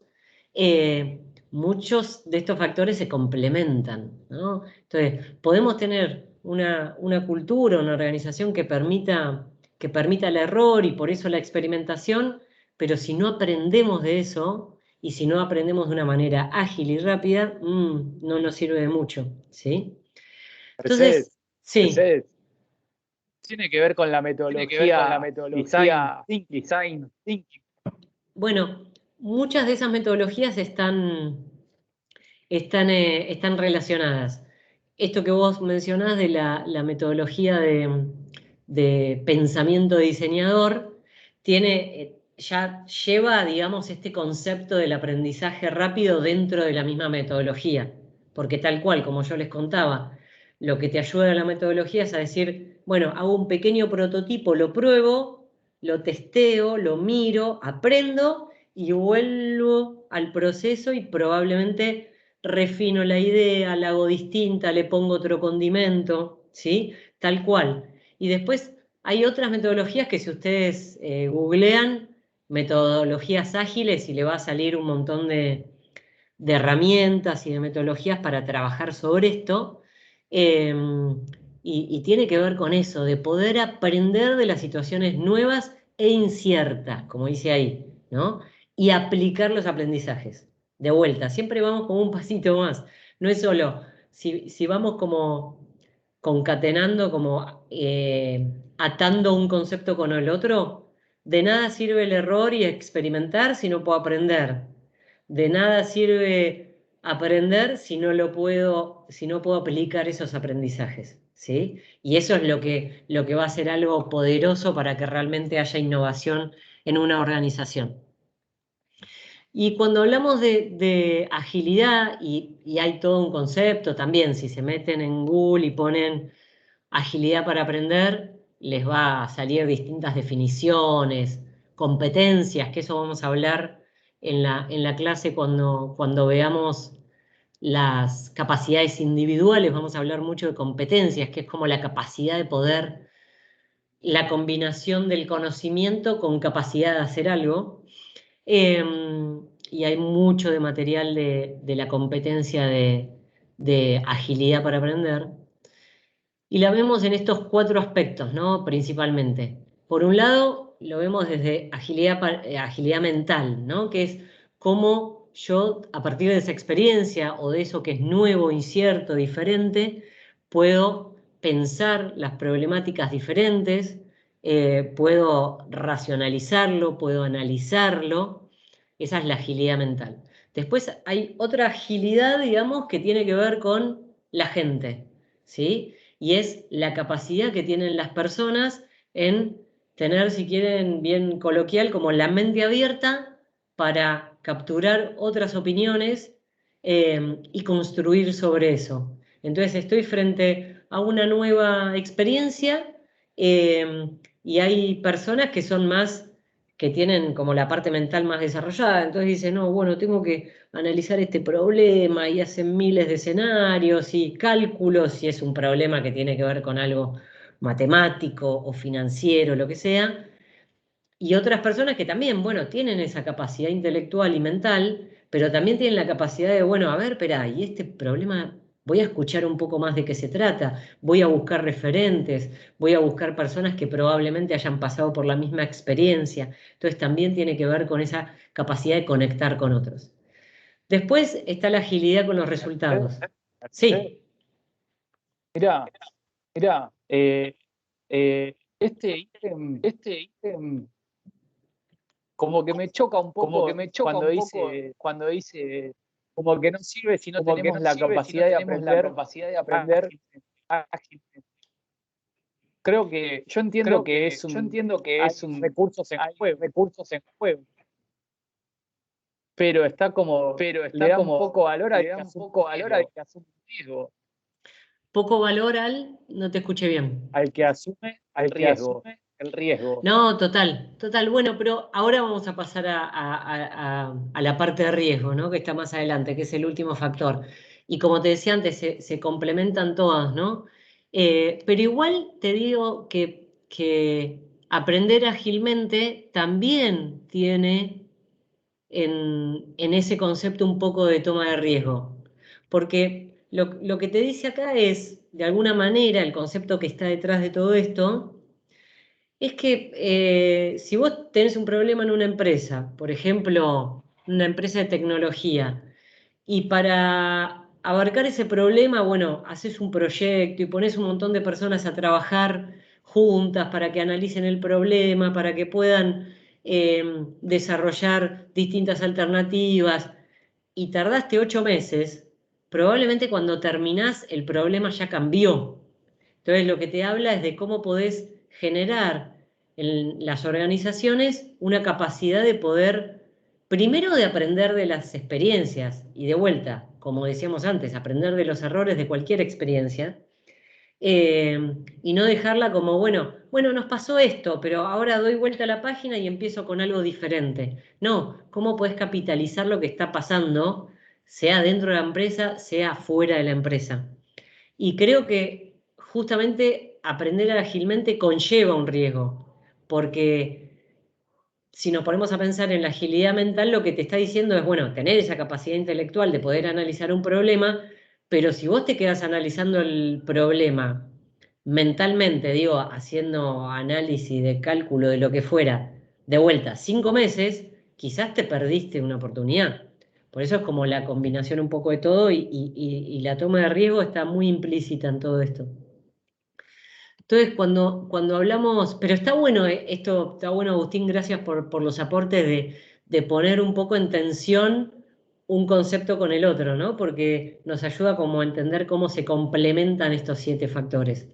S1: muchos de estos factores se complementan, ¿no? Entonces, podemos tener una cultura, una organización que permita el error y por eso la experimentación, pero si no aprendemos de eso y si no aprendemos de una manera ágil y rápida, no nos sirve de mucho, ¿sí? Entonces, sí.
S2: Mercedes, tiene que ver con la metodología, design thinking.
S1: Bueno, muchas de esas metodologías están relacionadas. Esto que vos mencionás de la metodología de pensamiento diseñador, ya lleva, digamos, este concepto del aprendizaje rápido dentro de la misma metodología, porque tal cual, como yo les contaba, lo que te ayuda a la metodología es a decir, bueno, hago un pequeño prototipo, lo pruebo, lo testeo, lo miro, aprendo y vuelvo al proceso y probablemente refino la idea, la hago distinta, le pongo otro condimento, ¿sí? Tal cual. Y después hay otras metodologías que si ustedes googlean, metodologías ágiles, y le va a salir un montón de herramientas y de metodologías para trabajar sobre esto. Y tiene que ver con eso, de poder aprender de las situaciones nuevas e inciertas, como dice ahí, ¿no? Y aplicar los aprendizajes. De vuelta, siempre vamos como un pasito más. No es solo, si vamos como concatenando, como atando un concepto con el otro, de nada sirve el error y experimentar si no puedo aprender. De nada sirve aprender si no puedo aplicar esos aprendizajes, ¿sí? Y eso es lo que va a ser algo poderoso para que realmente haya innovación en una organización. Y cuando hablamos de agilidad, y hay todo un concepto también, si se meten en Google y ponen agilidad para aprender, les va a salir distintas definiciones, competencias, que eso vamos a hablar en la clase cuando veamos las capacidades individuales, vamos a hablar mucho de competencias, que es como la capacidad de poder, la combinación del conocimiento con capacidad de hacer algo. Y hay mucho de material de la competencia de agilidad para aprender. Y la vemos en estos 4 aspectos, ¿no? Principalmente. Por un lado, lo vemos desde agilidad mental, ¿no? Que es cómo yo, a partir de esa experiencia o de eso que es nuevo, incierto, diferente, puedo pensar las problemáticas diferentes, puedo racionalizarlo, puedo analizarlo. Esa es la agilidad mental. Después hay otra agilidad, digamos, que tiene que ver con la gente, ¿sí? Y es la capacidad que tienen las personas en tener, si quieren, bien coloquial, como la mente abierta para capturar otras opiniones y construir sobre eso. Entonces estoy frente a una nueva experiencia y hay personas que son más, que tienen como la parte mental más desarrollada, entonces dicen, no, bueno, tengo que analizar este problema y hacen miles de escenarios y cálculos, si es un problema que tiene que ver con algo matemático o financiero, lo que sea, y otras personas que también, bueno, tienen esa capacidad intelectual y mental, pero también tienen la capacidad de, bueno, a ver, espera, y este problema voy a escuchar un poco más de qué se trata, voy a buscar referentes, voy a buscar personas que probablemente hayan pasado por la misma experiencia. Entonces también tiene que ver con esa capacidad de conectar con otros. Después está la agilidad con los resultados. Sí.
S2: Mirá, este ítem como que me choca un poco cuando dice como que no sirve si no tenemos la capacidad de aprender ágilmente. Yo entiendo que es un recursos en juego. Pero le da un poco valor al que asume un riesgo.
S1: Poco valor no te escuché bien.
S2: Al que asume el riesgo.
S1: No, total. Bueno, pero ahora vamos a pasar a la parte de riesgo, ¿no? Que está más adelante, que es el último factor. Y como te decía antes, se complementan todas, ¿no? Pero igual te digo que aprender ágilmente también tiene en ese concepto un poco de toma de riesgo. Porque lo que te dice acá es, de alguna manera, el concepto que está detrás de todo esto, es que si vos tenés un problema en una empresa, por ejemplo, una empresa de tecnología, y para abarcar ese problema, bueno, haces un proyecto y pones un montón de personas a trabajar juntas para que analicen el problema, para que puedan desarrollar distintas alternativas, y tardaste 8 meses, probablemente cuando terminás el problema ya cambió. Entonces lo que te habla es de cómo podés generar en las organizaciones una capacidad de poder, primero de aprender de las experiencias y de vuelta, como decíamos antes, aprender de los errores de cualquier experiencia, y no dejarla como, bueno, nos pasó esto, pero ahora doy vuelta a la página y empiezo con algo diferente. No, ¿cómo podés capitalizar lo que está pasando, sea dentro de la empresa, sea fuera de la empresa? Y creo que justamente aprender ágilmente conlleva un riesgo, porque si nos ponemos a pensar en la agilidad mental, lo que te está diciendo es, bueno, tener esa capacidad intelectual de poder analizar un problema, pero si vos te quedas analizando el problema mentalmente, digo, haciendo análisis de cálculo de lo que fuera, de vuelta, 5 meses, quizás te perdiste una oportunidad. Por eso es como la combinación un poco de todo y la toma de riesgo está muy implícita en todo esto. Entonces, cuando hablamos, pero está bueno esto, está bueno, Agustín, gracias por los aportes de poner un poco en tensión un concepto con el otro, ¿no? Porque nos ayuda como a entender cómo se complementan estos 7 factores.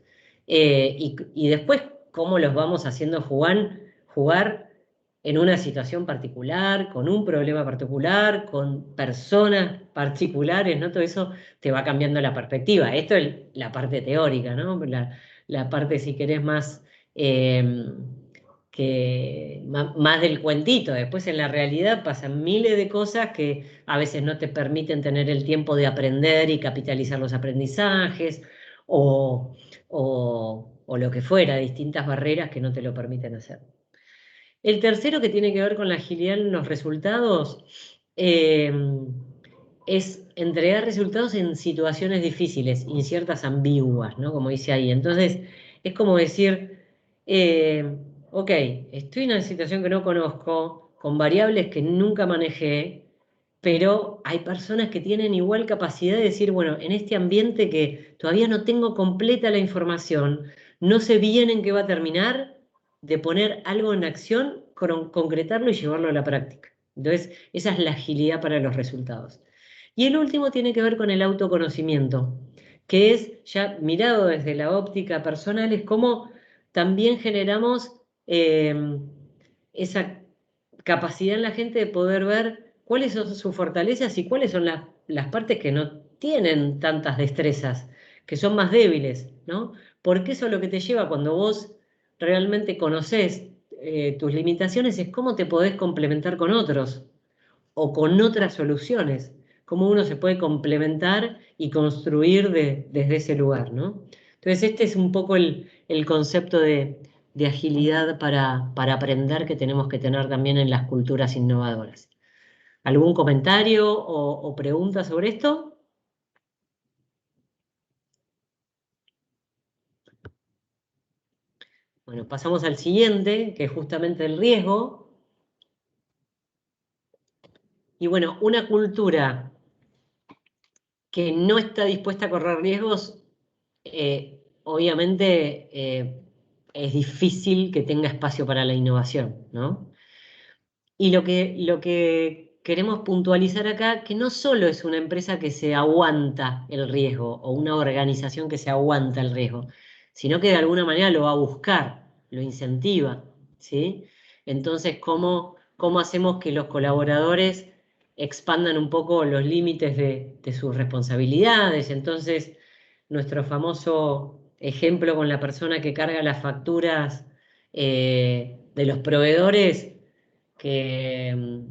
S1: Y después cómo los vamos haciendo jugar en una situación particular, con un problema particular, con personas particulares, ¿no? Todo eso te va cambiando la perspectiva. Esto es la parte teórica, ¿no? La parte, si querés, más, más del cuentito. Después en la realidad pasan miles de cosas que a veces no te permiten tener el tiempo de aprender y capitalizar los aprendizajes, o lo que fuera, distintas barreras que no te lo permiten hacer. El tercero, que tiene que ver con la agilidad en los resultados, es entregar resultados en situaciones difíciles, inciertas, ambiguas, ¿no? Como dice ahí. Entonces, es como decir, ok, estoy en una situación que no conozco, con variables que nunca manejé, pero hay personas que tienen igual capacidad de decir, bueno, en este ambiente que todavía no tengo completa la información, no sé bien en qué va a terminar, de poner algo en acción, concretarlo y llevarlo a la práctica. Entonces, esa es la agilidad para los resultados. Y el último tiene que ver con el autoconocimiento, que es, ya mirado desde la óptica personal, es cómo también generamos esa capacidad en la gente de poder ver cuáles son sus fortalezas y cuáles son las partes que no tienen tantas destrezas, que son más débiles, ¿no? Porque eso es lo que te lleva cuando vos realmente conocés tus limitaciones, es cómo te podés complementar con otros o con otras soluciones, cómo uno se puede complementar y construir desde ese lugar, ¿no? Entonces este es un poco el concepto de agilidad para aprender que tenemos que tener también en las culturas innovadoras. ¿Algún comentario o pregunta sobre esto? Bueno, pasamos al siguiente, que es justamente el riesgo. Y bueno, una cultura que no está dispuesta a correr riesgos, obviamente es difícil que tenga espacio para la innovación, ¿no? Y lo que queremos puntualizar acá, que no solo es una empresa que se aguanta el riesgo o una organización que se aguanta el riesgo, sino que de alguna manera lo va a buscar, lo incentiva, ¿sí? Entonces, ¿cómo hacemos que los colaboradores expandan un poco los límites de sus responsabilidades? Entonces, nuestro famoso ejemplo con la persona que carga las facturas de los proveedores, que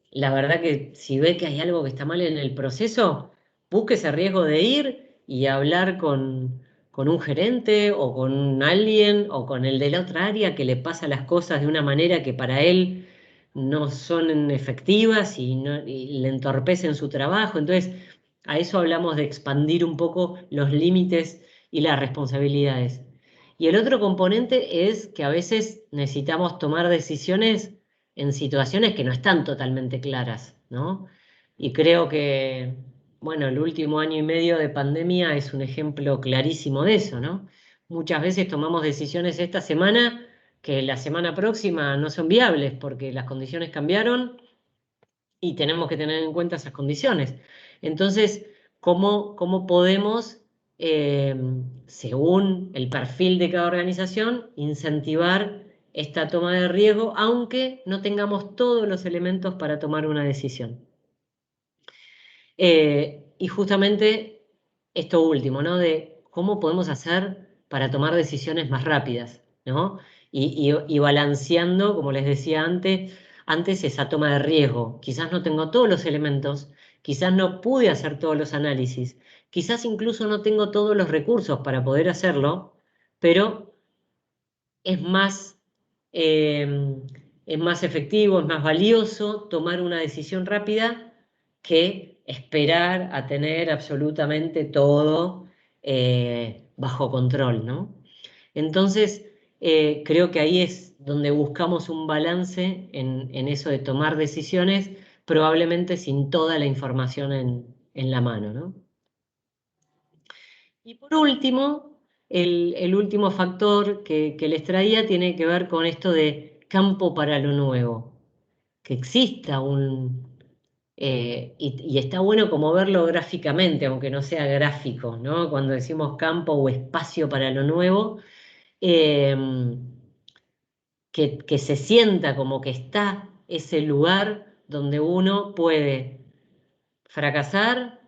S1: la verdad que si ve que hay algo que está mal en el proceso, busque ese riesgo de ir y hablar con un gerente o con alguien o con el de la otra área que le pasa las cosas de una manera que para él no son efectivas y le entorpecen su trabajo. Entonces, A eso hablamos de expandir un poco los límites y las responsabilidades. Y el otro componente es que a veces necesitamos tomar decisiones en situaciones que no están totalmente claras, ¿no? Y creo que, bueno, el último año y medio de pandemia es un ejemplo clarísimo de eso, ¿no? Muchas veces tomamos decisiones esta semana que la semana próxima no son viables porque las condiciones cambiaron y tenemos que tener en cuenta esas condiciones. Entonces, ¿cómo podemos, según el perfil de cada organización, incentivar esta toma de riesgo, aunque no tengamos todos los elementos para tomar una decisión? Y justamente esto último, ¿no? De cómo podemos hacer para tomar decisiones más rápidas, ¿no? Y balanceando, como les decía antes esa toma de riesgo. Quizás no tengo todos los elementos, quizás no pude hacer todos los análisis, quizás incluso no tengo todos los recursos para poder hacerlo, pero es más efectivo, es más valioso tomar una decisión rápida que esperar a tener absolutamente todo bajo control, ¿no? Entonces, creo que ahí es donde buscamos un balance en eso de tomar decisiones, probablemente sin toda la información en la mano, ¿no? Y por último, el último factor que les traía tiene que ver con esto de campo para lo nuevo, que exista y está bueno como verlo gráficamente, aunque no sea gráfico, ¿no? Cuando decimos campo o espacio para lo nuevo, eh, que se sienta como que está ese lugar donde uno puede fracasar,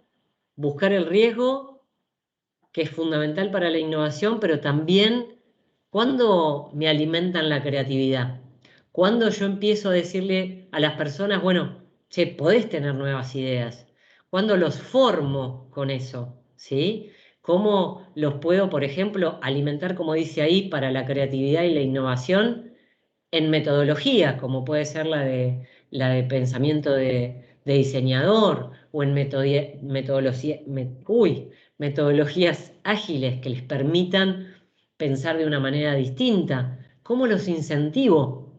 S1: buscar el riesgo, que es fundamental para la innovación, pero también cuando me alimentan la creatividad, cuando yo empiezo a decirle a las personas, bueno, che, podés tener nuevas ideas, cuando los formo con eso, ¿sí? ¿Cómo los puedo, por ejemplo, alimentar, como dice ahí, para la creatividad y la innovación en metodologías, como puede ser la de pensamiento de diseñador o en metodologías ágiles que les permitan pensar de una manera distinta? ¿Cómo los incentivo?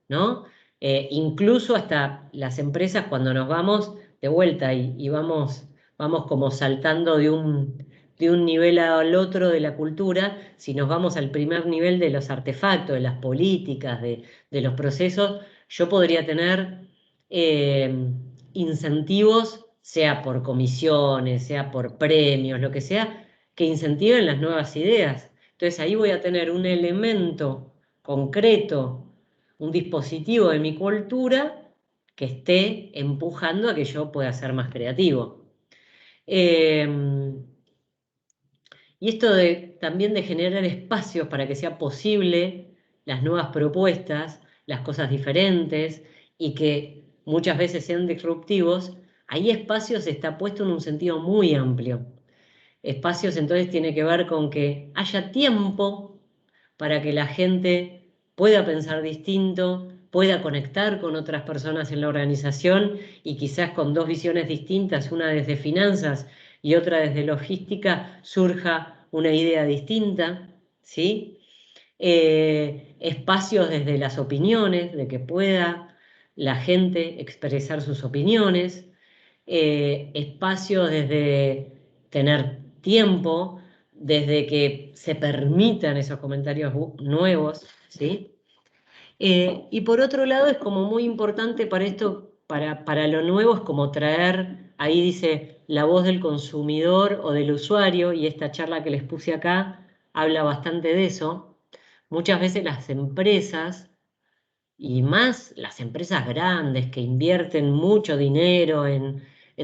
S1: ¿No? Incluso hasta las empresas cuando nos vamos de vuelta y vamos como saltando de un nivel al otro de la cultura, si nos vamos al primer nivel de los artefactos, de las políticas, de los procesos, yo podría tener incentivos, sea por comisiones, sea por premios, lo que sea, que incentiven las nuevas ideas. Entonces ahí voy a tener un elemento concreto, un dispositivo de mi cultura que esté empujando a que yo pueda ser más creativo. Y esto también de generar espacios para que sea posible las nuevas propuestas, las cosas diferentes y que muchas veces sean disruptivos, ahí espacios está puesto en un sentido muy amplio. Espacios entonces tiene que ver con que haya tiempo para que la gente pueda pensar distinto, pueda conectar con otras personas en la organización y quizás con dos visiones distintas, una desde finanzas y otra desde logística, surja una idea distinta, ¿sí? Espacios desde las opiniones, de que pueda la gente expresar sus opiniones, espacios desde tener tiempo, desde que se permitan esos comentarios nuevos, ¿sí? Y por otro lado es como muy importante para esto, para lo nuevo, es como traer, ahí dice, la voz del consumidor o del usuario, y esta charla que les puse acá habla bastante de eso. Muchas veces las empresas, y más las empresas grandes que invierten mucho dinero en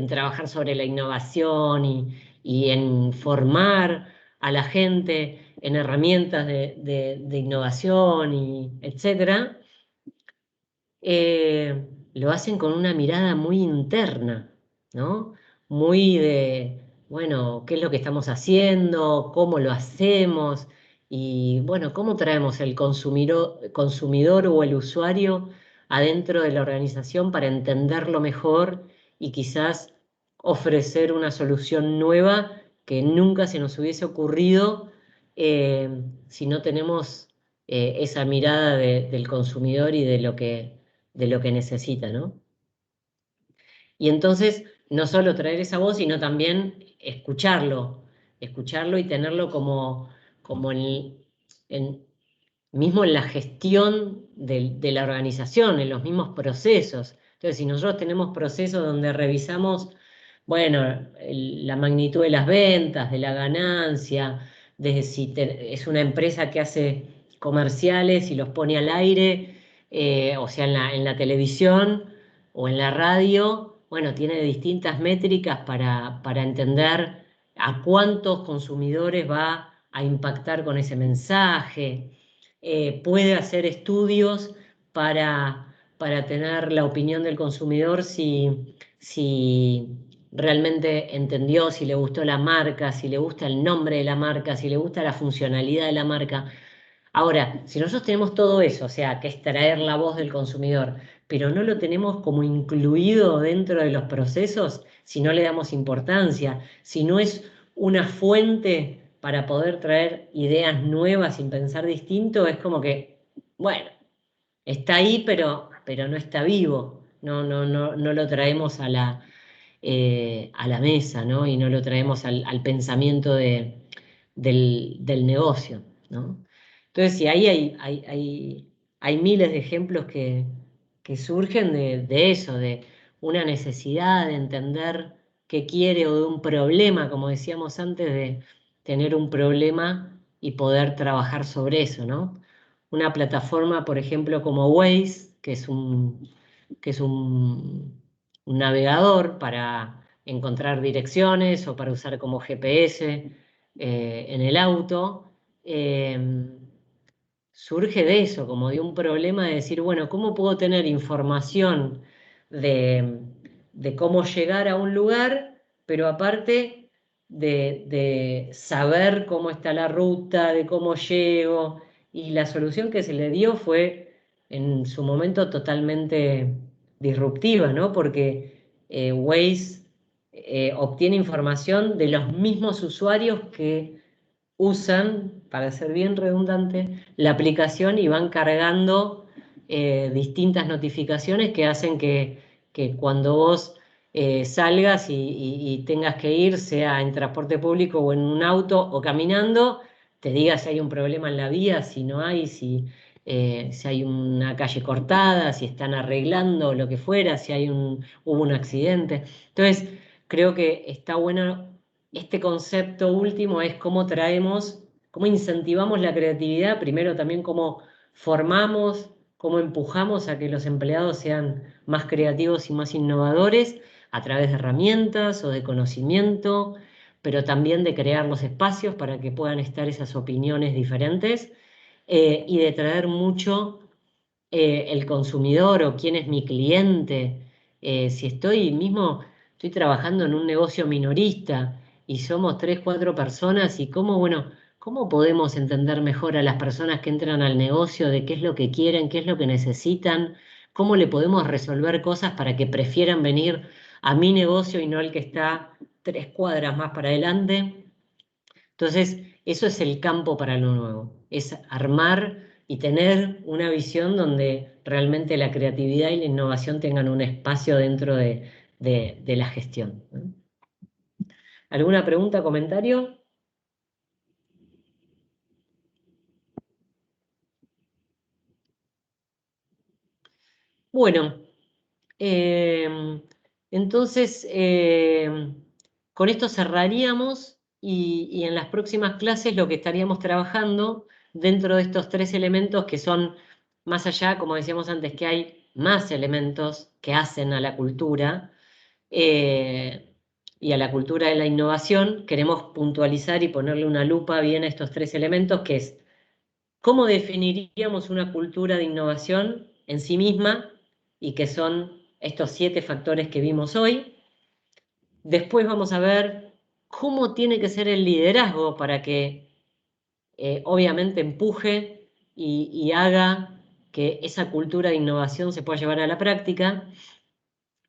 S1: trabajar sobre la innovación y en formar a la gente en herramientas de innovación y etcétera, lo hacen con una mirada muy interna, ¿no? Muy de, bueno, ¿qué es lo que estamos haciendo? ¿Cómo lo hacemos? Y bueno, ¿cómo traemos el consumidor o el usuario adentro de la organización para entenderlo mejor y quizás ofrecer una solución nueva que nunca se nos hubiese ocurrido si no tenemos esa mirada del consumidor y de lo que necesita, ¿no? Y entonces, no solo traer esa voz, sino también escucharlo y tenerlo como mismo en la gestión de la organización, en los mismos procesos. Entonces, si nosotros tenemos procesos donde revisamos, bueno, la magnitud de las ventas, de la ganancia, de si es una empresa que hace comerciales y los pone al aire, o sea, en la televisión o en la radio, bueno, tiene distintas métricas para entender a cuántos consumidores va a impactar con ese mensaje. Puede hacer estudios para tener la opinión del consumidor si realmente entendió, si le gustó la marca, si le gusta el nombre de la marca, si le gusta la funcionalidad de la marca. Ahora, si nosotros tenemos todo eso, o sea, que es traer la voz del consumidor, pero no lo tenemos como incluido dentro de los procesos, si no le damos importancia, si no es una fuente para poder traer ideas nuevas sin pensar distinto, es como que, bueno, está ahí, pero no está vivo, no lo traemos a la mesa, ¿no? Y no lo traemos al pensamiento del negocio, ¿no? Entonces, sí, ahí hay miles de ejemplos que surgen de eso, de una necesidad de entender qué quiere o de un problema, como decíamos antes, de tener un problema y poder trabajar sobre eso, ¿no? Una plataforma, por ejemplo, como Waze, que es un navegador para encontrar direcciones o para usar como GPS en el auto, surge de eso, como de un problema de decir, bueno, ¿cómo puedo tener información de cómo llegar a un lugar, pero aparte de saber cómo está la ruta, de cómo llego? Y la solución que se le dio fue en su momento totalmente disruptiva, ¿no? Porque Waze obtiene información de los mismos usuarios que usan, para ser bien redundante, la aplicación y van cargando distintas notificaciones que hacen que cuando vos salgas y tengas que ir, sea en transporte público o en un auto o caminando, te diga si hay un problema en la vía, si no hay, si hay una calle cortada, si están arreglando lo que fuera, si hubo un accidente. Entonces, creo que está bueno este concepto último, es cómo cómo incentivamos la creatividad, primero también cómo formamos, cómo empujamos a que los empleados sean más creativos y más innovadores a través de herramientas o de conocimiento, pero también de crear los espacios para que puedan estar esas opiniones diferentes y de traer mucho el consumidor o quién es mi cliente. Si estoy trabajando en un negocio minorista y somos 3, 4 personas y cómo podemos entender mejor a las personas que entran al negocio de qué es lo que quieren, qué es lo que necesitan, cómo le podemos resolver cosas para que prefieran venir a mi negocio y no al que está 3 cuadras más para adelante. Entonces, eso es el campo para lo nuevo, es armar y tener una visión donde realmente la creatividad y la innovación tengan un espacio dentro de la gestión, ¿no? ¿Alguna pregunta, comentario? Bueno, entonces con esto cerraríamos y en las próximas clases lo que estaríamos trabajando dentro de estos 3 elementos que son más allá, como decíamos antes, que hay más elementos que hacen a la cultura y a la cultura de la innovación, queremos puntualizar y ponerle una lupa bien a estos 3 elementos, que es cómo definiríamos una cultura de innovación en sí misma y que son estos 7 factores que vimos hoy. Después vamos a ver cómo tiene que ser el liderazgo para que obviamente empuje y haga que esa cultura de innovación se pueda llevar a la práctica.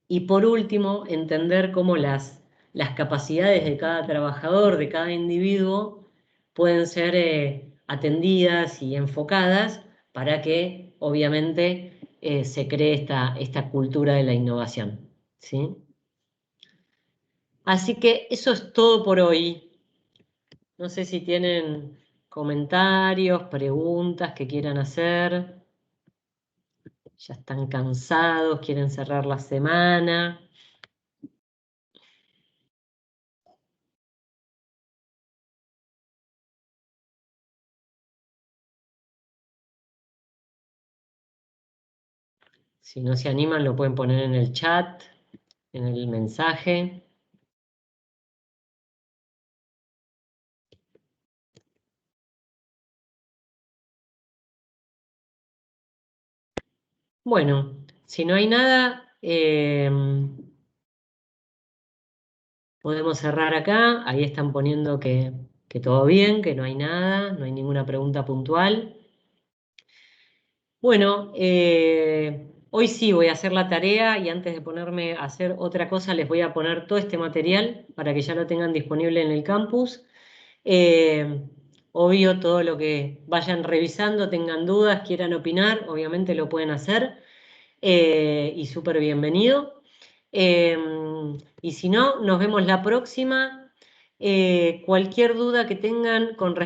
S1: Y por último, entender cómo las las capacidades de cada trabajador, de cada individuo, pueden ser atendidas y enfocadas para que, obviamente, se cree esta cultura de la innovación, ¿sí? Así que eso es todo por hoy. No sé si tienen comentarios, preguntas que quieran hacer. Ya están cansados, quieren cerrar la semana. Si no se animan, lo pueden poner en el chat, en el mensaje. Bueno, si no hay nada, podemos cerrar acá. Ahí están poniendo que todo bien, que no hay nada, no hay ninguna pregunta puntual. Bueno, hoy sí voy a hacer la tarea y antes de ponerme a hacer otra cosa les voy a poner todo este material para que ya lo tengan disponible en el campus. Obvio, todo lo que vayan revisando, tengan dudas, quieran opinar, obviamente lo pueden hacer y súper bienvenido. Y si no, nos vemos la próxima. Cualquier duda que tengan con respecto